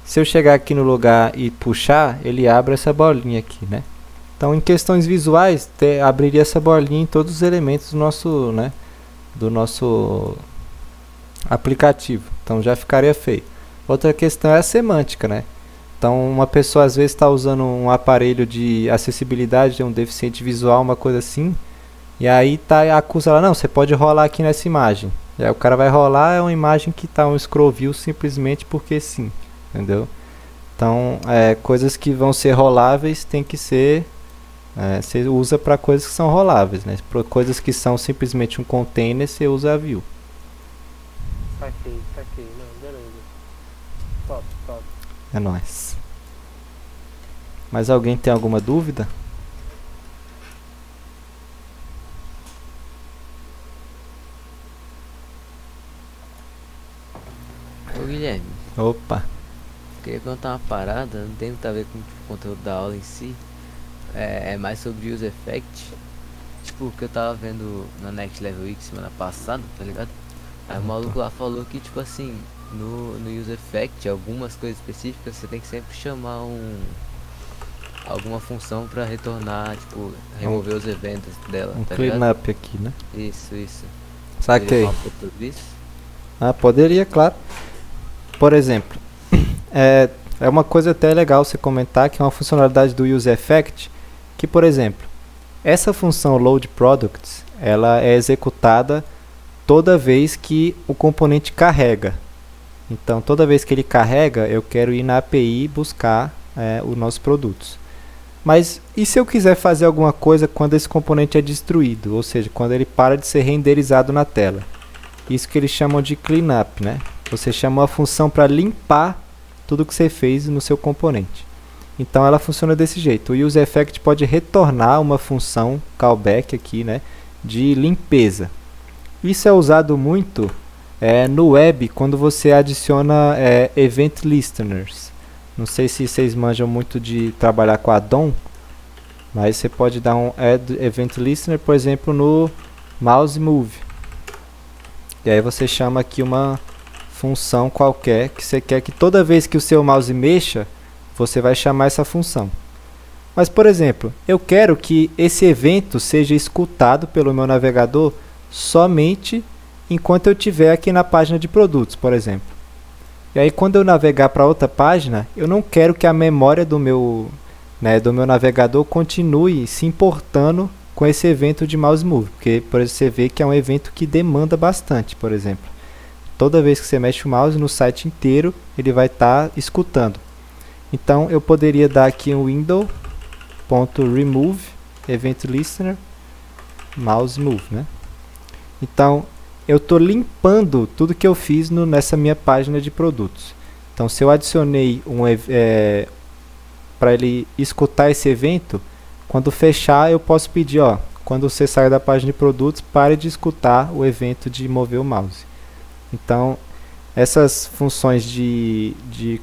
se eu chegar aqui no lugar e puxar, ele abre essa bolinha aqui, né? Então em questões visuais, abriria essa bolinha em todos os elementos do nosso aplicativo. Então já ficaria feio. Outra questão é a semântica, né? Então uma pessoa às vezes está usando um aparelho de acessibilidade, um deficiente visual, uma coisa assim, e aí acusa ela, não, você pode rolar aqui nessa imagem. E aí o cara vai rolar, é uma imagem que está um scroll view simplesmente porque sim, entendeu? Então coisas que vão ser roláveis tem que ser, você usa para coisas que são roláveis, né? Para coisas que são simplesmente um container, você usa a view. Saquei, não, beleza. Top. É nóis. Mas alguém tem alguma dúvida? Ô Guilherme, Opa. queria perguntar uma parada, não tem muito a ver com o conteúdo da aula em si. É mais sobre User Effect. Tipo, o que eu tava vendo na Next Level Week semana passada, tá ligado? Aí o maluco lá falou que, tipo assim, no User Effect, algumas coisas específicas, você tem que sempre chamar alguma função pra retornar, tipo, remover os eventos dela, Um tá ligado? cleanup aqui, né? Isso. Saquei. Poderia falar um pouco sobre isso? Poderia, claro. Por exemplo, É uma coisa até legal você comentar, que é uma funcionalidade do UseEffect, que, por exemplo, essa função loadProducts, ela é executada toda vez que o componente carrega. Então, toda vez que ele carrega, eu quero ir na API e buscar os nossos produtos. Mas e se eu quiser fazer alguma coisa quando esse componente é destruído, ou seja, quando ele para de ser renderizado na tela? Isso que eles chamam de cleanup, né? Você chama uma função para limpar tudo que você fez no seu componente. Então ela funciona desse jeito. O UseEffect pode retornar uma função callback aqui, né, de limpeza. Isso é usado muito no web quando você adiciona event listeners. Não sei se vocês manjam muito de trabalhar com addon, mas você pode dar um add event listener, por exemplo, no mouse move. E aí você chama aqui uma função qualquer que você quer que toda vez que o seu mouse mexa, você vai chamar essa função. Mas, por exemplo, eu quero que esse evento seja escutado pelo meu navegador somente enquanto eu estiver aqui na página de produtos, por exemplo. E aí, quando eu navegar para outra página, eu não quero que a memória do meu navegador continue se importando com esse evento de mouse move, porque por exemplo, você vê que é um evento que demanda bastante, por exemplo. Toda vez que você mexe o mouse no site inteiro, ele vai estar escutando. Então, eu poderia dar aqui um window.remove event listener mouse move, né? Então, eu estou limpando tudo que eu fiz nessa minha página de produtos. Então, se eu adicionei para ele escutar esse evento, quando fechar, eu posso pedir, quando você sair da página de produtos, pare de escutar o evento de mover o mouse. Então, essas funções de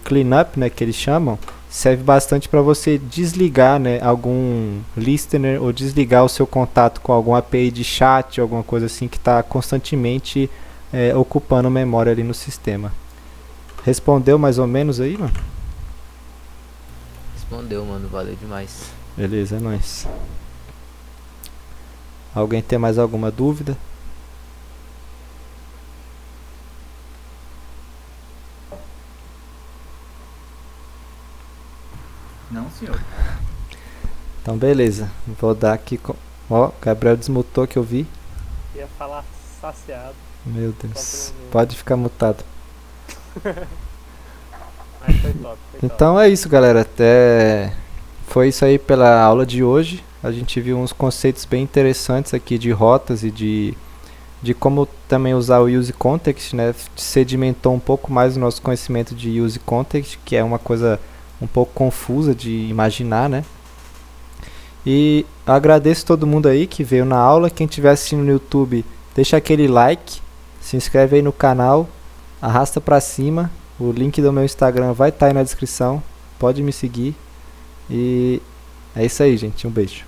cleanup, né, que eles chamam, serve bastante para você desligar, né, algum listener ou desligar o seu contato com alguma API de chat, alguma coisa assim que está constantemente ocupando memória ali no sistema. Respondeu mais ou menos aí, mano? Respondeu, mano. Valeu demais. Beleza, é nóis. Alguém tem mais alguma dúvida? Não, senhor. Então, beleza. Vou dar aqui. Gabriel desmutou que eu vi. Ia falar saciado. Meu Deus. Pode ficar mutado. Mas foi top. Então é isso, galera. Foi isso aí pela aula de hoje. A gente viu uns conceitos bem interessantes aqui de rotas e de como também usar o use context, né? Sedimentou um pouco mais o nosso conhecimento de use context, que é uma coisa um pouco confusa de imaginar, né? E agradeço todo mundo aí que veio na aula. Quem estiver assistindo no YouTube, deixa aquele like, se inscreve aí no canal, arrasta pra cima. O link do meu Instagram vai estar aí na descrição. Pode me seguir. E é isso aí, gente. Um beijo.